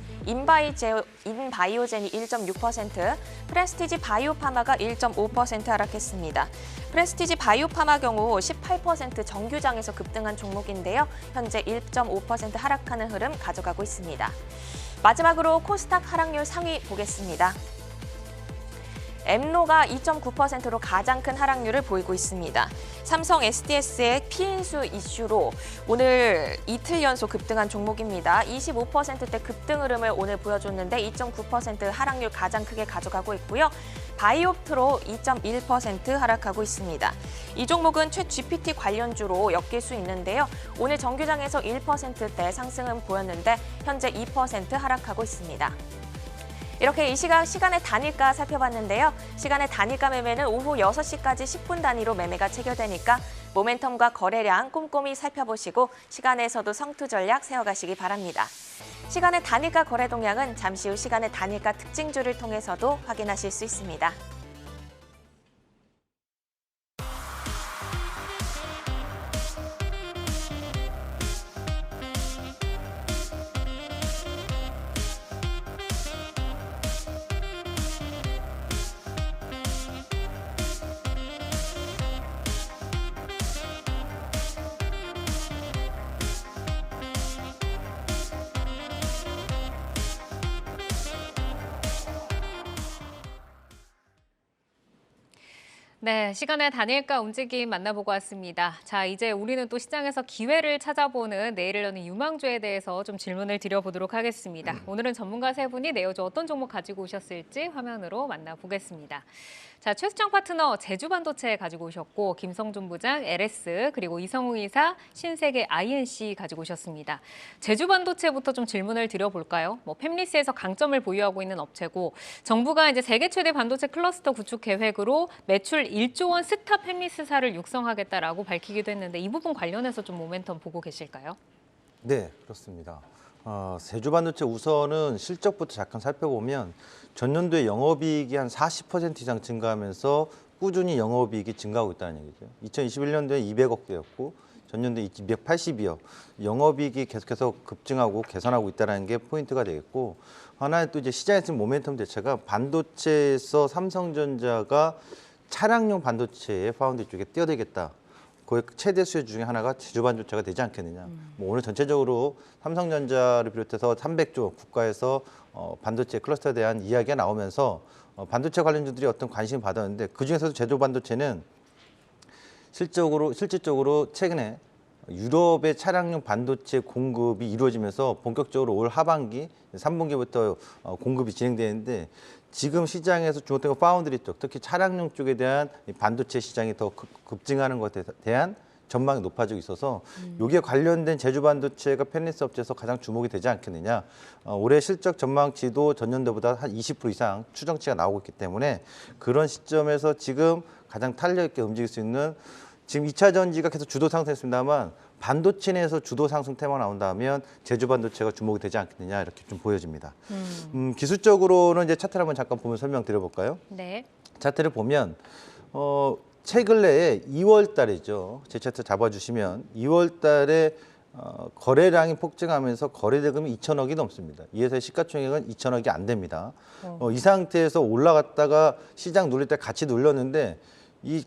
인바이오젠이 1.6%, 프레스티지 바이오파마가 1.5% 하락했습니다. 프레스티지 바이오파마 경우 18% 정규장에서 급등한 종목인데요. 현재 1.5% 하락하는 흐름 가져가고 있습니다. 마지막으로 코스닥 하락률 상위 보겠습니다. 엠로가 2.9%로 가장 큰 하락률을 보이고 있습니다. 삼성 SDS의 피인수 이슈로 오늘 이틀 연속 급등한 종목입니다. 25%대 급등 흐름을 오늘 보여줬는데 2.9% 하락률 가장 크게 가져가고 있고요. 바이옵트로 2.1% 하락하고 있습니다. 이 종목은 최 GPT 관련주로 엮일 수 있는데요. 오늘 정규장에서 1%대 상승은 보였는데 현재 2% 하락하고 있습니다. 이렇게 이 시각 시간의 단일가 살펴봤는데요. 시간의 단일가 매매는 오후 6시까지 10분 단위로 매매가 체결되니까 모멘텀과 거래량 꼼꼼히 살펴보시고 시간에서도 성투 전략 세워가시기 바랍니다. 시간의 단일가 거래 동향은 잠시 후 시간의 단일가 특징주를 통해서도 확인하실 수 있습니다. 네, 시간의 단일가 움직임 만나보고 왔습니다. 자, 이제 우리는 또 시장에서 기회를 찾아보는 내일을 여는 유망주에 대해서 좀 질문을 드려보도록 하겠습니다. 오늘은 전문가 세 분이 내어주 어떤 종목 가지고 오셨을지 화면으로 만나보겠습니다. 자, 최수정 파트너 제주반도체 가지고 오셨고 김성준 부장 LS 그리고 이성우 이사 신세계 INC 가지고 오셨습니다. 제주반도체부터 좀 질문을 드려볼까요? 팹리스에서 강점을 보유하고 있는 업체고 정부가 이제 세계 최대 반도체 클러스터 구축 계획으로 매출 1조 원 스타 팹리스사를 육성하겠다라고 밝히기도 했는데 이 부분 관련해서 좀 모멘텀 보고 계실까요? 네, 그렇습니다. 제주반도체 우선은 실적부터 잠깐 살펴보면 전년도에 영업이익이 한 40% 이상 증가하면서 꾸준히 영업이익이 증가하고 있다는 얘기죠. 2021년도에 200억 대였고 전년도에 282억. 영업이익이 계속해서 급증하고 개선하고 있다는 게 포인트가 되겠고 하나의 또 이제 시장에 지금 모멘텀 대체가 반도체에서 삼성전자가 차량용 반도체의 파운드리 쪽에 뛰어들겠다. 거의 최대 수요 중에 하나가 제주반도체가 되지 않겠느냐. 오늘 전체적으로 삼성전자를 비롯해서 300조 국가에서 반도체 클러스터에 대한 이야기가 나오면서 반도체 관련주들이 어떤 관심을 받았는데 그중에서도 제주반도체는 실질적으로 최근에 유럽의 차량용 반도체 공급이 이루어지면서 본격적으로 올 하반기 3분기부터 공급이 진행되는데 지금 시장에서 주목된 파운드리 쪽, 특히 차량용 쪽에 대한 반도체 시장이 더 급증하는 것에 대한 전망이 높아지고 있어서 여기에 관련된 제주반도체가 팹리스 업체에서 가장 주목이 되지 않겠느냐. 올해 실적 전망치도 전년도보다 한 20% 이상 추정치가 나오고 있기 때문에 그런 시점에서 지금 가장 탄력 있게 움직일 수 있는 지금 2차 전지가 계속 주도 상승했습니다만 반도체 내에서 주도 상승 테마가 나온다면 제주반도체가 주목이 되지 않겠느냐 이렇게 좀 보여집니다. 기술적으로는 이제 차트를 한번 잠깐 보면 설명드려볼까요? 네. 차트를 보면 최근래에 2월 달이죠. 제 차트 잡아주시면 2월 달에 거래량이 폭증하면서 거래대금이 2천억이 넘습니다. 이 회사의 시가총액은 2천억이 안 됩니다. 이 상태에서 올라갔다가 시장 눌릴 때 같이 눌렸는데 이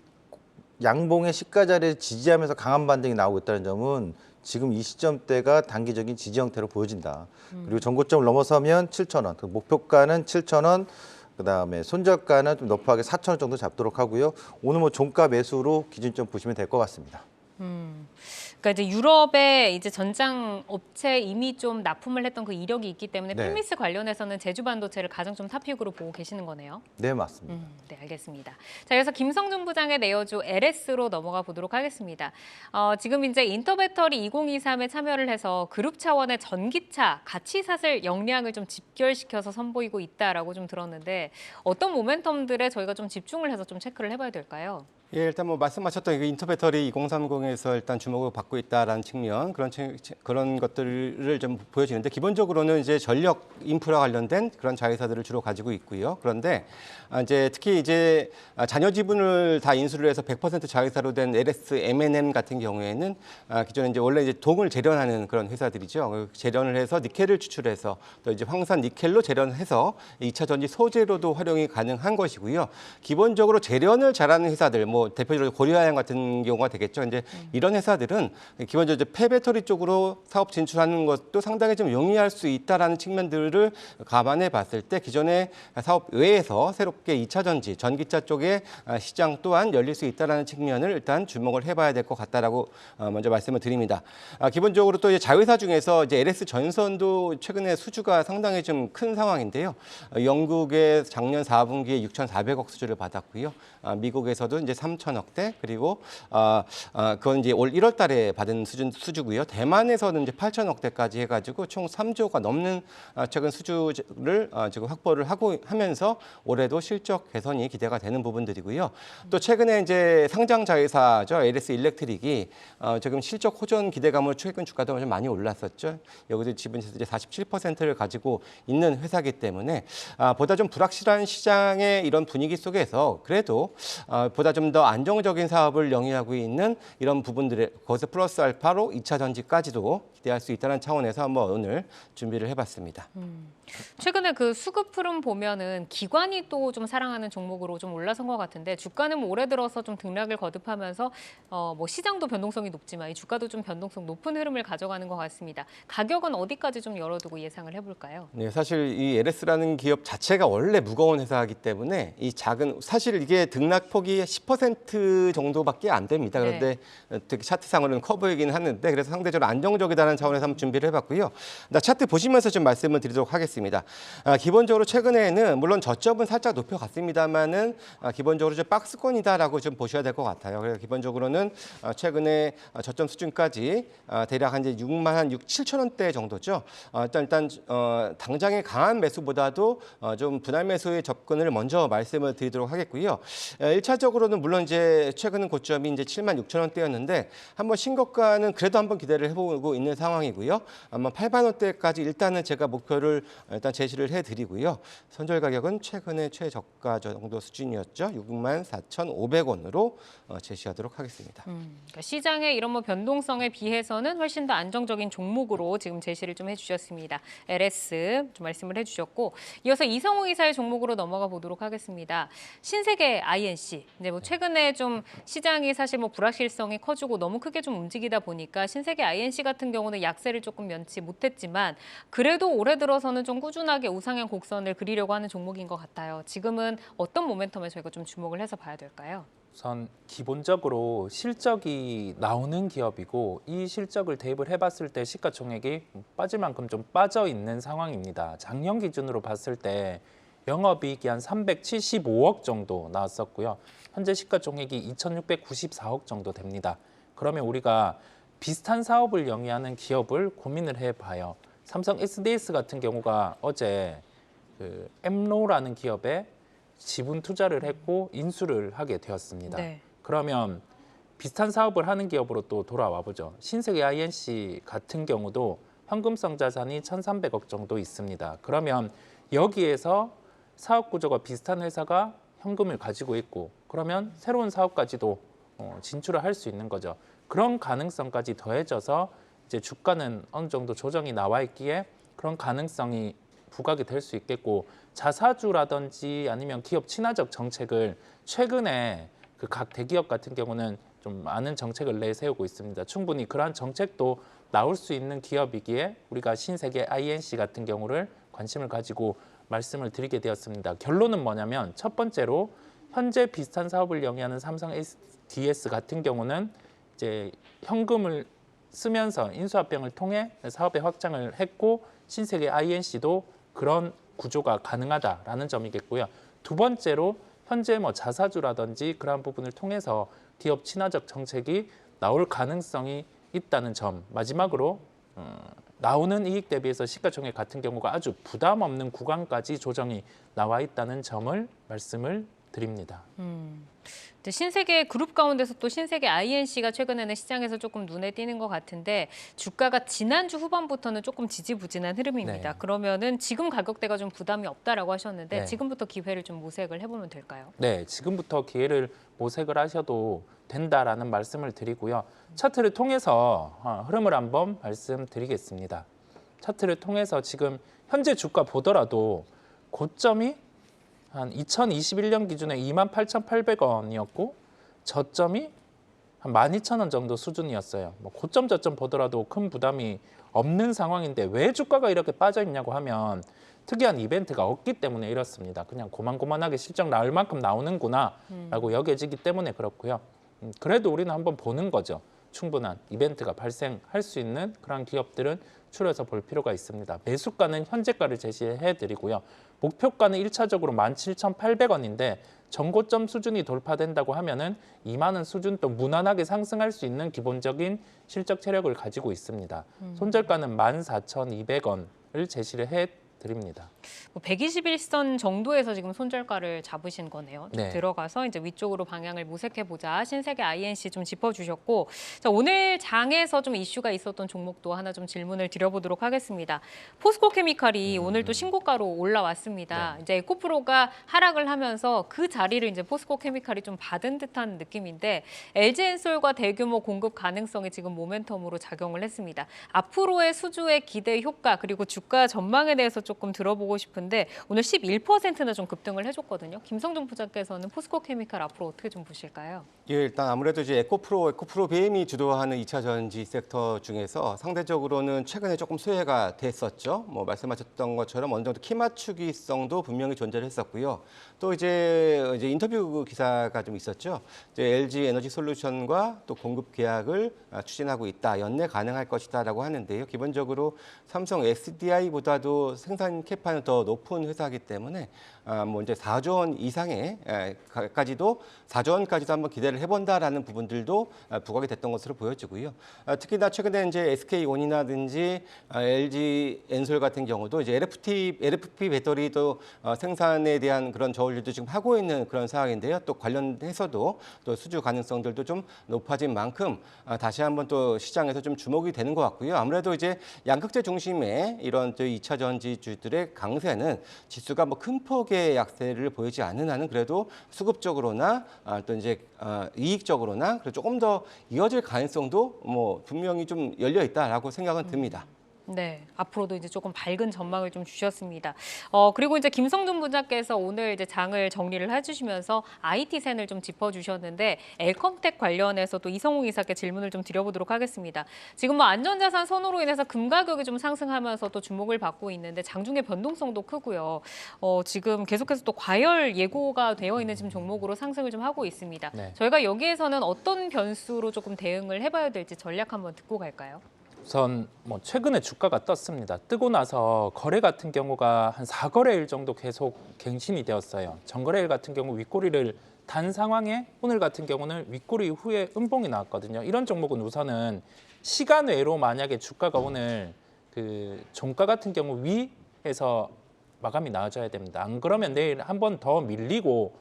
양봉의 시가 자리를 지지하면서 강한 반등이 나오고 있다는 점은 지금 이 시점대가 단기적인 지지 형태로 보여진다. 그리고 전고점을 넘어서면 7,000원, 그 목표가는 7,000원, 그다음에 손절가는 좀 높하게 4,000원 정도 잡도록 하고요. 오늘 종가 매수로 기준점 보시면 될 것 같습니다. 그러니까 이제 유럽에 이제 전장 업체 이미 좀 납품을 했던 그 이력이 있기 때문에 네. 팹리스 관련해서는 제주반도체를 가장 좀 탑픽으로 보고 계시는 거네요. 네, 맞습니다. 네, 알겠습니다. 자, 그래서 김성준 부장의 내어주 LS로 넘어가 보도록 하겠습니다. 지금 이제 인터배터리 2023에 참여를 해서 그룹 차원의 전기차 가치 사슬 역량을 좀 집결시켜서 선보이고 있다라고 좀 들었는데 어떤 모멘텀들에 저희가 좀 집중을 해서 좀 체크를 해봐야 될까요? 예, 일단 말씀하셨던 그 인터배터리 2030에서 일단 주목을 받고 있다라는 측면 그런 것들을 좀 보여지는데 기본적으로는 이제 전력 인프라 관련된 그런 자회사들을 주로 가지고 있고요. 그런데 이제 특히 이제 잔여 지분을 다 인수를 해서 100% 자회사로 된 LS M&M 같은 경우에는 기존에 이제 원래 이제 동을 재련하는 그런 회사들이죠. 재련을 해서 니켈을 추출해서 또 이제 황산 니켈로 재련해서 2차 전지 소재로도 활용이 가능한 것이고요. 기본적으로 재련을 잘하는 회사들 대표적으로 고려아연 같은 경우가 되겠죠. 이제 이런 회사들은 기본적으로 이제 폐배터리 쪽으로 사업 진출하는 것도 상당히 좀 용이할 수 있다라는 측면들을 감안해 봤을 때 기존의 사업 외에서 새롭게 2차 전지, 전기차 쪽의 시장 또한 열릴 수 있다라는 측면을 일단 주목을 해봐야 될 것 같다라고 먼저 말씀을 드립니다. 기본적으로 또 이제 자회사 중에서 이제 LS 전선도 최근에 수주가 상당히 좀 큰 상황인데요. 영국의 작년 4분기에 6,400억 수주를 받았고요. 미국에서도 이제 3천억대 그리고 그건 이제 올 1월 달에 받은 수주고요. 대만에서는 이제 8천억대까지 해가지고 총 3조가 넘는 최근 수주를 지금 확보를 하면서 올해도 실적 개선이 기대가 되는 부분들이고요. 또 최근에 이제 상장 자회사죠. LS 일렉트릭이 지금 실적 호전 기대감으로 최근 주가도 좀 많이 올랐었죠. 여기서 지분 이제 47%를 가지고 있는 회사이기 때문에 보다 좀 불확실한 시장의 이런 분위기 속에서 그래도 보다 좀 더 더 안정적인 사업을 영위하고 있는 이런 부분들에 거기서 플러스 알파로 2차 전지까지도 기대할 수 있다는 차원에서 한번 오늘 준비를 해봤습니다. 최근에 그 수급 흐름 보면은 기관이 또 좀 사랑하는 종목으로 좀 올라선 것 같은데 주가는 뭐 올해 들어서 좀 등락을 거듭하면서 뭐 시장도 변동성이 높지만 이 주가도 좀 변동성 높은 흐름을 가져가는 것 같습니다. 가격은 어디까지 좀 열어두고 예상을 해볼까요? 네, 사실 이 LS라는 기업 자체가 원래 무거운 회사이기 때문에 이 작은 사실 이게 등락폭이 10% 정도밖에 안 됩니다. 그런데 특히 차트상으로는 커브이긴 하는데 그래서 상대적으로 안정적이다는 차원에서 한번 준비를 해봤고요. 차트 보시면서 좀 말씀을 드리도록 하겠습니다. 기본적으로 최근에는 물론 저점은 살짝 높여갔습니다만은 기본적으로 좀 박스권이다라고 좀 보셔야 될 것 같아요. 그래서 기본적으로는 최근에 저점 수준까지 대략 한 이제 6만 한 6, 7천 원대 정도죠. 일단 당장의 강한 매수보다도 좀 분할 매수의 접근을 먼저 말씀을 드리도록 하겠고요. 1차적으로는 물론 이제 최근은 고점이 이제 7만 6천 원대였는데 한번 신고가는 그래도 한번 기대를 해보고 있는 상황이고요. 아마 8만 원대까지 일단은 제가 목표를 일단 제시를 해드리고요. 선절 가격은 최근의 최저가 정도 수준이었죠. 6만 4,500원으로 제시하도록 하겠습니다. 그러니까 시장의 이런 뭐 변동성에 비해서는 훨씬 더 안정적인 종목으로 지금 제시를 좀 해주셨습니다. LS 좀 말씀을 해주셨고 이어서 이성우 이사의 종목으로 넘어가 보도록 하겠습니다. 신세계 INC 이제 뭐 최근에 좀 시장이 사실 뭐 불확실성이 커지고 너무 크게 좀 움직이다 보니까 신세계 INC 같은 경우는 약세를 조금 면치 못했지만 그래도 올해 들어서는 좀 꾸준하게 우상향 곡선을 그리려고 하는 종목인 것 같아요. 지금은 어떤 모멘텀에 저희가 좀 주목을 해서 봐야 될까요? 우선 기본적으로 실적이 나오는 기업이고 이 실적을 대입을 해봤을 때 시가총액이 빠질 만큼 좀 빠져 있는 상황입니다. 작년 기준으로 봤을 때 영업이익이 한 375억 정도 나왔었고요. 현재 시가총액이 2,694억 정도 됩니다. 그러면 우리가 비슷한 사업을 영위하는 기업을 고민을 해봐요. 삼성 SDS 같은 경우가 어제 그 엠로라는 기업에 지분 투자를 했고 인수를 하게 되었습니다. 네. 그러면 비슷한 사업을 하는 기업으로 또 돌아와 보죠. 신세계 INC 같은 경우도 현금성 자산이 1,300억 정도 있습니다. 그러면 여기에서 사업 구조가 비슷한 회사가 현금을 가지고 있고 그러면 새로운 사업까지도 진출을 할 수 있는 거죠. 그런 가능성까지 더해져서 이제 주가는 어느 정도 조정이 나와 있기에 그런 가능성이 부각이 될 수 있겠고 자사주라든지 아니면 기업 친화적 정책을 최근에 그 각 대기업 같은 경우는 좀 많은 정책을 내세우고 있습니다. 충분히 그러한 정책도 나올 수 있는 기업이기에 우리가 신세계 INC 같은 경우를 관심을 가지고 말씀을 드리게 되었습니다. 결론은 뭐냐면 첫 번째로 현재 비슷한 사업을 영위하는 삼성 SDS 같은 경우는 이제 현금을 쓰면서 인수합병을 통해 사업의 확장을 했고 신세계 INC도 그런 구조가 가능하다라는 점이겠고요. 두 번째로 현재 뭐 자사주라든지 그러한 부분을 통해서 기업 친화적 정책이 나올 가능성이 있다는 점. 마지막으로 나오는 이익 대비해서 시가총액 같은 경우가 아주 부담 없는 구간까지 조정이 나와 있다는 점을 말씀을 드립니다. 신세계 그룹 가운데서 또 신세계 INC가 최근에는 시장에서 조금 눈에 띄는 것 같은데 주가가 지난주 후반부터는 조금 지지부진한 흐름입니다. 네. 그러면은 지금 가격대가 좀 부담이 없다라고 하셨는데 네. 지금부터 기회를 좀 모색을 해보면 될까요? 네, 지금부터 기회를 모색을 하셔도 된다라는 말씀을 드리고요. 차트를 통해서 흐름을 한번 말씀드리겠습니다. 차트를 통해서 지금 현재 주가 보더라도 고점이 한 2021년 기준에 28,800원이었고 저점이 한 12,000원 정도 수준이었어요. 뭐 고점 저점 보더라도 큰 부담이 없는 상황인데 왜 주가가 이렇게 빠져 있냐고 하면 특이한 이벤트가 없기 때문에 이렇습니다. 그냥 고만고만하게 실적 나올 만큼 나오는구나라고 여겨지기 때문에 그렇고요. 그래도 우리는 한번 보는 거죠. 충분한 이벤트가 발생할 수 있는 그런 기업들은 추려서 볼 필요가 있습니다. 매수가는 현재가를 제시해드리고요. 목표가는 1차적으로 17,800원인데 전고점 수준이 돌파된다고 하면은 2만 원 수준 또 무난하게 상승할 수 있는 기본적인 실적 체력을 가지고 있습니다. 손절가는 14,200원을 제시를 드립니다. 뭐 121선 정도에서 지금 손절가를 잡으신 거네요. 좀 네. 들어가서 이제 위쪽으로 방향을 모색해 보자. 신세계 INC 좀 짚어주셨고, 자, 오늘 장에서 좀 이슈가 있었던 종목도 하나 좀 질문을 드려보도록 하겠습니다. 포스코케미칼이 오늘 또 신고가로 올라왔습니다. 네. 이제 에코프로가 하락을 하면서 그 자리를 이제 포스코케미칼이 좀 받은 듯한 느낌인데 LG엔솔과 대규모 공급 가능성이 지금 모멘텀으로 작용을 했습니다. 앞으로의 수주의 기대 효과 그리고 주가 전망에 대해서 조금 들어보고 싶은데 오늘 11%나 좀 급등을 해줬거든요. 김성준 부장께서는 포스코케미칼 앞으로 어떻게 좀 보실까요? 예, 일단 아무래도 이제 에코프로 BM이 주도하는 2차 전지 섹터 중에서 상대적으로는 최근에 조금 수혜가 됐었죠. 뭐 말씀하셨던 것처럼 어느 정도 키 맞추기성도 분명히 존재를 했었고요. 또 이제 인터뷰 기사가 좀 있었죠. 이제 LG 에너지 솔루션과 또 공급 계약을 추진하고 있다, 연내 가능할 것이다라고 하는데요. 기본적으로 삼성 SDI보다도 생산 캐파는 더 높은 회사이기 때문에 뭐 이제 4조 원 이상의 까지도 4조 원까지도 한번 기대를 해본다라는 부분들도 부각이 됐던 것으로 보여지고요. 특히나 최근에 이제 SK온이라든지 LG 엔솔 같은 경우도 이제 LFP 배터리도 생산에 대한 그런 저울질도 지금 하고 있는 그런 상황인데요. 또 관련해서도 또 수주 가능성들도 좀 높아진 만큼 다시 한번 또 시장에서 좀 주목이 되는 것 같고요. 아무래도 이제 양극재 중심의 이런 또 2차 전지주들의 강세는 지수가 뭐 큰 폭의 약세를 보이지 않는 한은 그래도 수급적으로나 또 이제 이익적으로나 그리고 조금 더 이어질 가능성도 뭐 분명히 좀 열려 있다라고 생각은 듭니다. 네, 앞으로도 이제 조금 밝은 전망을 좀 주셨습니다. 그리고 이제 김성준 부장께서 오늘 이제 장을 정리를 해주시면서 IT센을 좀 짚어주셨는데 엘컴텍 관련해서 또 이성웅 이사께 질문을 좀 드려보도록 하겠습니다. 지금 뭐 안전자산 선호로 인해서 금 가격이 좀 상승하면서 또 주목을 받고 있는데 장중의 변동성도 크고요. 지금 계속해서 또 과열 예고가 되어 있는 지금 종목으로 상승을 좀 하고 있습니다. 네. 저희가 여기에서는 어떤 변수로 조금 대응을 해봐야 될지 전략 한번 듣고 갈까요? 우선 뭐 최근에 주가가 떴습니다. 뜨고 나서 거래 같은 경우가 한 4거래일 정도 계속 갱신이 되었어요. 전거래일 같은 경우 윗꼬리를 단 상황에 오늘 같은 경우는 윗꼬리 후에 음봉이 나왔거든요. 이런 종목은 우선은 시간 외로 만약에 주가가 오늘 그 종가 같은 경우 위에서 마감이 나와줘야 됩니다. 안 그러면 내일 한 번 더 밀리고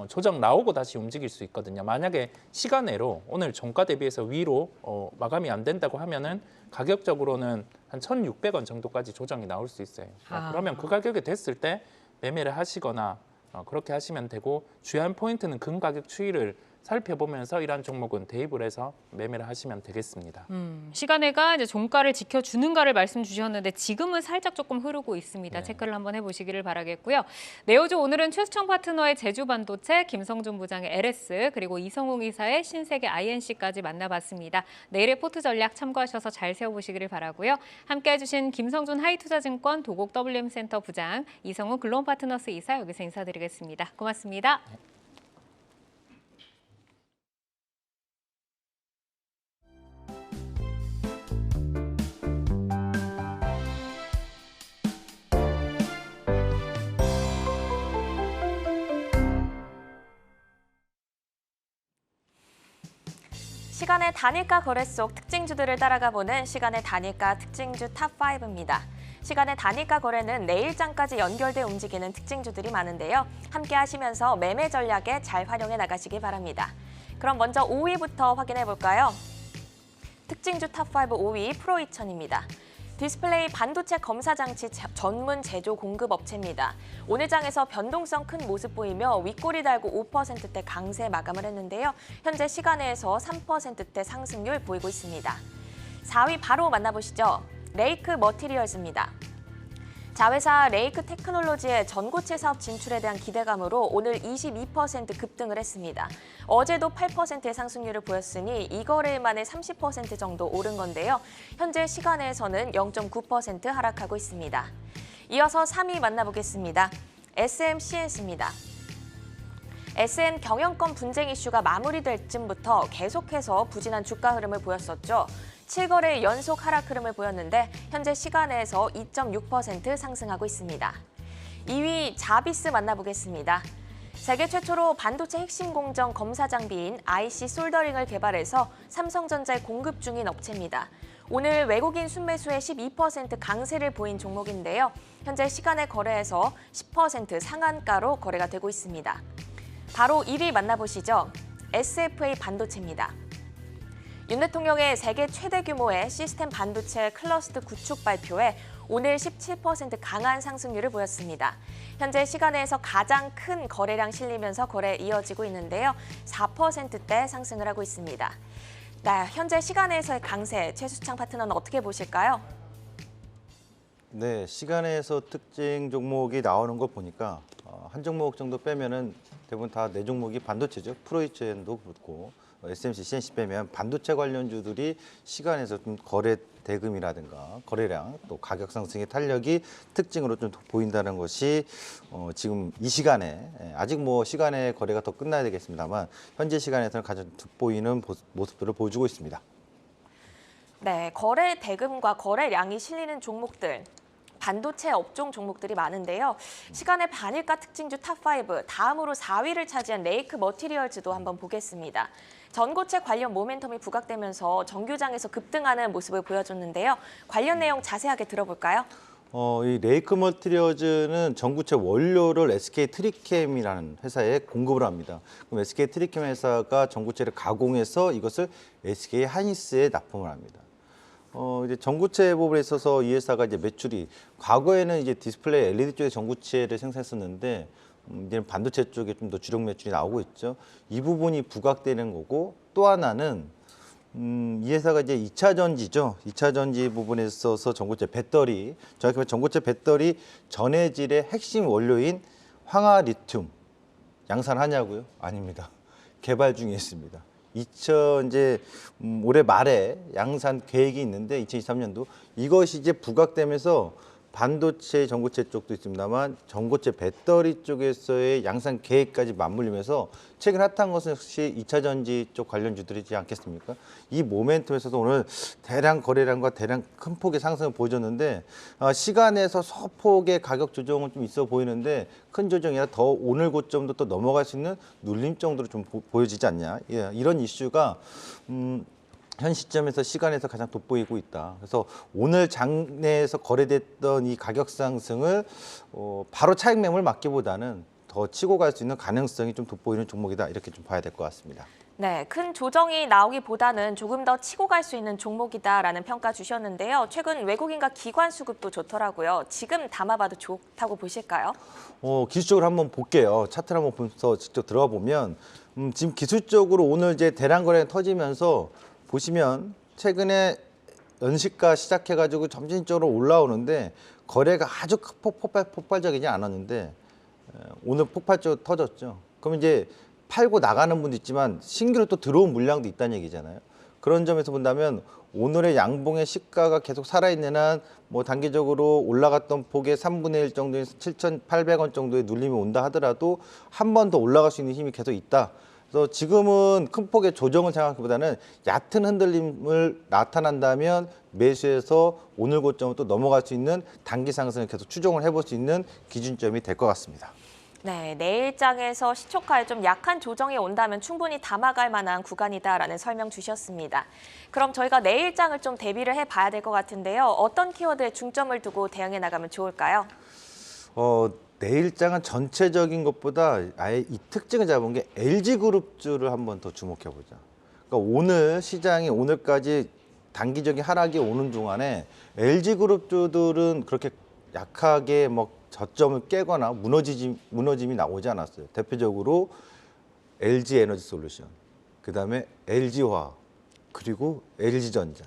조정 나오고 다시 움직일 수 있거든요. 만약에 시간외로 오늘 종가 대비해서 위로 마감이 안 된다고 하면은 가격적으로는 한 1,600원 정도까지 조정이 나올 수 있어요. 그러면 그 가격이 됐을 때 매매를 하시거나 그렇게 하시면 되고 주요한 포인트는 금 가격 추이를 살펴보면서 이러한 종목은 대입을 해서 매매를 하시면 되겠습니다. 시간외가 이제 종가를 지켜주는가를 말씀 주셨는데 지금은 살짝 조금 흐르고 있습니다. 네. 체크를 한번 해보시기를 바라겠고요. 네오조 오늘은 최수청 파트너의 제주반도체, 김성준 부장의 LS, 그리고 이성웅 이사의 신세계 INC까지 만나봤습니다. 내일의 포트 전략 참고하셔서 잘 세워보시기를 바라고요. 함께해 주신 김성준 하이투자증권 도곡 WM센터 부장, 이성웅 글로온 파트너스 이사 여기서 인사드리겠습니다. 고맙습니다. 시간의 단일가 거래 속 특징주들을 따라가 보는 시간의 단일가 특징주 탑5입니다. 시간의 단일가 거래는 내일장까지 연결돼 움직이는 특징주들이 많은데요. 함께 하시면서 매매 전략에 잘 활용해 나가시기 바랍니다. 그럼 먼저 5위부터 확인해 볼까요? 특징주 탑5 5위 프로이천입니다. 디스플레이 반도체 검사 장치 전문 제조 공급 업체입니다. 오늘 장에서 변동성 큰 모습 보이며 윗꼬리 달고 5%대 강세 마감을 했는데요. 현재 시간외에서 3%대 상승률 보이고 있습니다. 4위 바로 만나보시죠. 레이크 머티리얼즈입니다. 자회사 레이크 테크놀로지의 전고체 사업 진출에 대한 기대감으로 오늘 22% 급등을 했습니다. 어제도 8%의 상승률을 보였으니 이거래일 만에 30% 정도 오른 건데요. 현재 시간에서는 0.9% 하락하고 있습니다. 이어서 3위 만나보겠습니다. SMCNC입니다. SM 경영권 분쟁 이슈가 마무리될 쯤부터 계속해서 부진한 주가 흐름을 보였었죠. 7거래일 연속 하락 흐름을 보였는데 현재 시간에서 2.6% 상승하고 있습니다. 2위 자비스 만나보겠습니다. 세계 최초로 반도체 핵심 공정 검사 장비인 IC 솔더링을 개발해서 삼성전자에 공급 중인 업체입니다. 오늘 외국인 순매수의 12% 강세를 보인 종목인데요. 현재 시간의 거래에서 10% 상한가로 거래가 되고 있습니다. 바로 1위 만나보시죠. SFA 반도체입니다. 윤 대통령의 세계 최대 규모의 시스템 반도체 클러스터 구축 발표에 오늘 17% 강한 상승률을 보였습니다. 현재 시간에서 가장 큰 거래량 실리면서 거래에 이어지고 있는데요. 4%대 상승을 하고 있습니다. 네, 현재 시간에서의 강세, 최수창 파트너는 어떻게 보실까요? 네, 시간에서 특징 종목이 나오는 거 보니까 한 종목 정도 빼면은 대부분 다 네 종목이 반도체죠. 프로이첸도 그렇고 SMC, CNC 빼면 반도체 관련주들이 시간에서 좀 거래 대금이라든가 거래량 또 가격 상승의 탄력이 특징으로 좀 보인다는 것이 지금 이 시간에 아직 뭐 시간의 거래가 더 끝나야 되겠습니다만 현재 시간에서는 가장 돋보이는 모습들을 보여주고 있습니다. 네, 거래 대금과 거래량이 실리는 종목들. 반도체 업종 종목들이 많은데요. 시간의 반일가 특징주 탑5, 다음으로 4위를 차지한 레이크 머티리얼즈도 한번 보겠습니다. 전고체 관련 모멘텀이 부각되면서 정규장에서 급등하는 모습을 보여줬는데요. 관련 내용 자세하게 들어볼까요? 이 레이크 머티리얼즈는 전구체 원료를 SK 트리캠이라는 회사에 공급을 합니다. 그럼 SK 트리캠 회사가 전구체를 가공해서 이것을 SK 하이닉스에 납품을 합니다. 이제 전구체 부분에 있어서 이 회사가 이제 매출이 과거에는 이제 디스플레이 LED 쪽에 전구체를 생산했었는데 이제는 반도체 쪽에 좀 더 주력 매출이 나오고 있죠. 이 부분이 부각되는 거고 또 하나는 이 회사가 이제 2차 전지죠. 2차 전지 부분에 있어서 전고체 배터리, 정확히 말하면 전고체 배터리 전해질의 핵심 원료인 황화 리튬 양산하냐고요? 아닙니다. 개발 중에 있습니다. 올해 말에 양산 계획이 있는데 2023년도 이것이 이제 부각되면서 반도체, 전고체 쪽도 있습니다만 전고체 배터리 쪽에서의 양산 계획까지 맞물리면서 최근 핫한 것은 역시 2차 전지 쪽 관련주들이지 않겠습니까? 이 모멘텀에서도 오늘 대량 거래량과 대량 큰 폭의 상승을 보여줬는데 시간에서 소폭의 가격 조정은 좀 있어 보이는데 큰 조정이 아니라 더 오늘 고점도 또 넘어갈 수 있는 눌림 정도로 좀 보여지지 않냐. 예, 이런 이슈가 현 시점에서 시간에서 가장 돋보이고 있다. 그래서 오늘 장내에서 거래됐던 이 가격 상승을 바로 차익 매물 맞기보다는 더 치고 갈 수 있는 가능성이 좀 돋보이는 종목이다. 이렇게 좀 봐야 될 것 같습니다. 네, 큰 조정이 나오기보다는 조금 더 치고 갈 수 있는 종목이다라는 평가 주셨는데요. 최근 외국인과 기관 수급도 좋더라고요. 지금 담아봐도 좋다고 보실까요? 기술적으로 한번 볼게요. 차트를 한번 보면서 직접 들어가 보면 지금 기술적으로 오늘 이제 대량 거래가 터지면서 보시면 최근에 연시가 시작해가지고 점진적으로 올라오는데 거래가 아주 폭발적이지 않았는데 오늘 폭발적으로 터졌죠. 그럼 이제 팔고 나가는 분도 있지만 신규로 또 들어온 물량도 있다는 얘기잖아요. 그런 점에서 본다면 오늘의 양봉의 시가가 계속 살아있는 한 뭐 단기적으로 올라갔던 폭의 3분의 1 정도의 7,800원 정도의 눌림이 온다 하더라도 한 번 더 올라갈 수 있는 힘이 계속 있다. 그래서 지금은 큰 폭의 조정을 생각하기보다는 얕은 흔들림을 나타난다면 매수해서 오늘 고점을 또 넘어갈 수 있는 단기 상승을 계속 추종을 해볼 수 있는 기준점이 될 것 같습니다. 네, 내일장에서 시초가에 좀 약한 조정이 온다면 충분히 담아갈 만한 구간이다라는 설명 주셨습니다. 그럼 저희가 내일장을 좀 대비를 해봐야 될 것 같은데요. 어떤 키워드에 중점을 두고 대응해 나가면 좋을까요? 내일장은 전체적인 것보다 아예 이 특징을 잡은 게 LG그룹주를 한번 더 주목해 보자. 그러니까 오늘 시장이 오늘까지 단기적인 하락이 오는 동안에 LG그룹주들은 그렇게 약하게 뭐 저점을 깨거나 무너짐이 나오지 않았어요. 대표적으로 LG에너지솔루션, 그다음에 LG화학, 그리고 LG전자.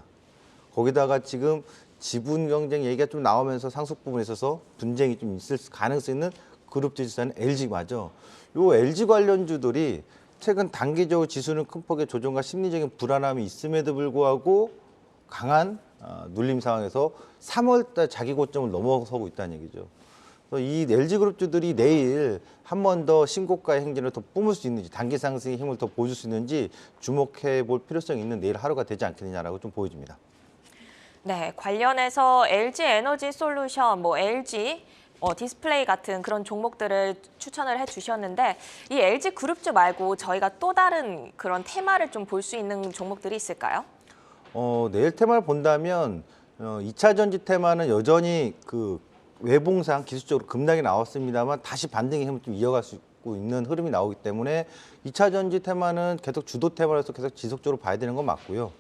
거기다가 지금 지분 경쟁 얘기가 좀 나오면서 상속 부분에 있어서 분쟁이 좀 있을 가능성이 있는 그룹 지수는 LG마저. 요 LG 관련주들이 최근 단기적으로 지수는 큰 폭의 조정과 심리적인 불안함이 있음에도 불구하고 강한 눌림 상황에서 3월달 자기 고점을 넘어서고 있다는 얘기죠. 그래서 이 LG그룹주들이 내일 한 번 더 신고가의 행진을 더 뿜을 수 있는지, 단기 상승의 힘을 더 보여줄 수 있는지 주목해 볼 필요성이 있는 내일 하루가 되지 않겠느냐라고 좀 보여집니다. 네, 관련해서 LG 에너지 솔루션, LG 디스플레이 같은 그런 종목들을 추천을 해주셨는데 이 LG 그룹주 말고 저희가 또 다른 그런 테마를 좀 볼 수 있는 종목들이 있을까요? 내일 테마를 본다면 2차 전지 테마는 여전히 그 외봉상 기술적으로 급락이 나왔습니다만 다시 반등의 힘을 좀 이어갈 수 있는 흐름이 나오기 때문에 2차 전지 테마는 계속 주도 테마로서 계속 지속적으로 봐야 되는 건 맞고요.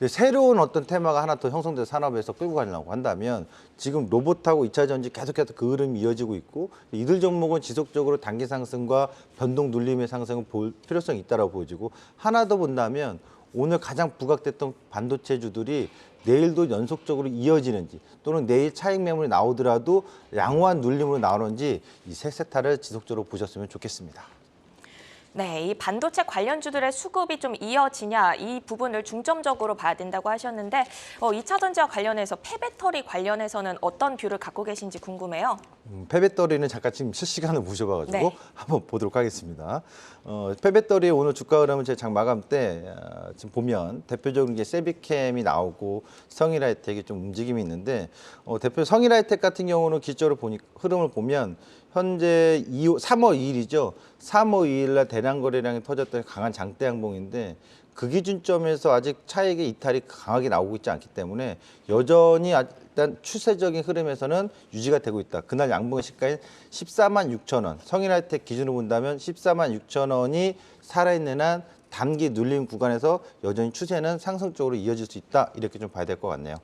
새로운 어떤 테마가 하나 더 형성돼서 산업에서 끌고 가려고 한다면 지금 로봇하고 2차 전지 계속해서 그 흐름이 이어지고 있고 이들 종목은 지속적으로 단기 상승과 변동 눌림의 상승을 볼 필요성이 있다고 보여지고 하나 더 본다면 오늘 가장 부각됐던 반도체주들이 내일도 연속적으로 이어지는지 또는 내일 차익 매물이 나오더라도 양호한 눌림으로 나오는지 이 세 세타를 지속적으로 보셨으면 좋겠습니다. 네, 이 반도체 관련주들의 수급이 좀 이어지냐 이 부분을 중점적으로 봐야 된다고 하셨는데 2차 전지와 관련해서 폐배터리 관련해서는 어떤 뷰를 갖고 계신지 궁금해요. 폐배터리는 잠깐 지금 실시간으로 모셔봐가지고 네. 한번 보도록 하겠습니다. 폐배터리의 오늘 주가 흐름은 제 장 마감 때 지금 보면 대표적으로 이제 세비캠이 나오고 성일하이텍이 좀 움직임이 있는데 대표 성일하이텍 같은 경우는 기적으로 흐름을 보면 현재 3월 2일이죠. 3월 2일 날 대량 거래량이 터졌던 강한 장대 양봉인데 그 기준점에서 아직 차익의 이탈이 강하게 나오고 있지 않기 때문에 여전히 일단 추세적인 흐름에서는 유지가 되고 있다. 그날 양봉의 시가인 14만 6천 원. 성일하이텍 기준으로 본다면 14만 6천 원이 살아있는 한 단기 눌림 구간에서 여전히 추세는 상승적으로 이어질 수 있다. 이렇게 좀 봐야 될 것 같네요.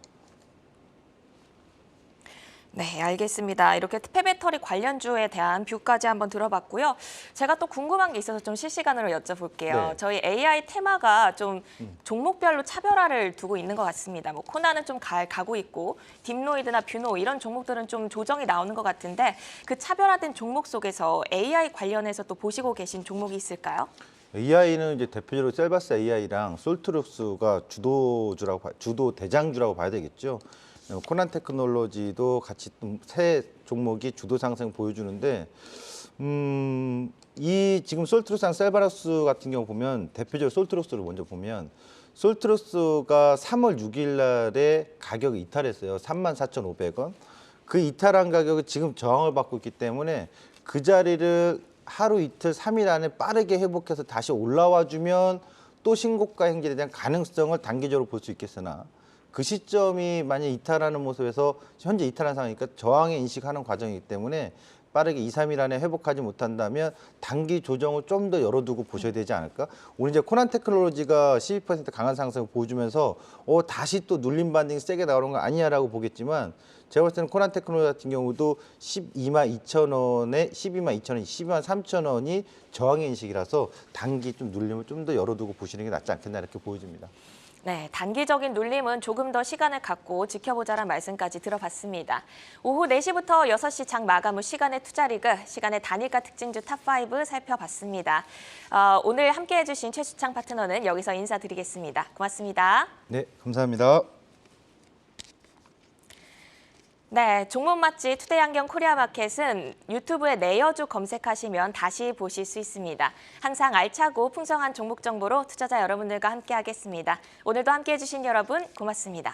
네, 알겠습니다. 이렇게 폐배터리 관련주에 대한 뷰까지 한번 들어봤고요. 제가 또 궁금한 게 있어서 좀 실시간으로 여쭤볼게요. 네. 저희 AI 테마가 좀 종목별로 차별화를 두고 있는 것 같습니다. 뭐 코나는 좀 가고 있고 딥노이드나 뷰노 이런 종목들은 좀 조정이 나오는 것 같은데 그 차별화된 종목 속에서 AI 관련해서 또 보시고 계신 종목이 있을까요? AI는 이제 대표적으로 셀바스 AI랑 솔트룩스가 주도 대장주라고 봐야 되겠죠. 코난 테크놀로지도 같이 새 종목이 주도 상승 보여주는데 이 지금 솔트룩스랑 셀바스 같은 경우 보면 대표적으로 솔트룩스를 먼저 보면 솔트룩스가 3월 6일 날에 가격이 이탈했어요. 34,500원. 그 이탈한 가격이 지금 저항을 받고 있기 때문에 그 자리를 하루 이틀 3일 안에 빠르게 회복해서 다시 올라와 주면 또 신고가 행진에 대한 가능성을 단기적으로 볼 수 있겠으나 그 시점이 만약 이탈하는 모습에서 현재 이탈한 상황이니까 저항에 인식하는 과정이기 때문에 빠르게 2, 3일 안에 회복하지 못한다면 단기 조정을 좀 더 열어두고 보셔야 되지 않을까? 오늘 이제 코난 테크놀로지가 12% 강한 상승을 보여주면서 다시 또 눌림 반등이 세게 나오는 거 아니냐라고 보겠지만 제가 봤을 때는 코난 테크놀로지 같은 경우도 12만 2천 원에 12만 2천 원, 12만 3천 원이 저항의 인식이라서 단기 좀 눌림을 좀 더 열어두고 보시는 게 낫지 않겠나 이렇게 보여집니다. 네, 단기적인 눌림은 조금 더 시간을 갖고 지켜보자는 말씀까지 들어봤습니다. 오후 4시부터 6시 장 마감 후 시간의 투자리그, 시간의 단일가 특징주 탑5 살펴봤습니다. 오늘 함께해 주신 최수창 파트너는 여기서 인사드리겠습니다. 고맙습니다. 네, 감사합니다. 네, 종목 맛집 투데이안경 코리아마켓은 유튜브에 내여주 검색하시면 다시 보실 수 있습니다. 항상 알차고 풍성한 종목 정보로 투자자 여러분들과 함께하겠습니다. 오늘도 함께해 주신 여러분 고맙습니다.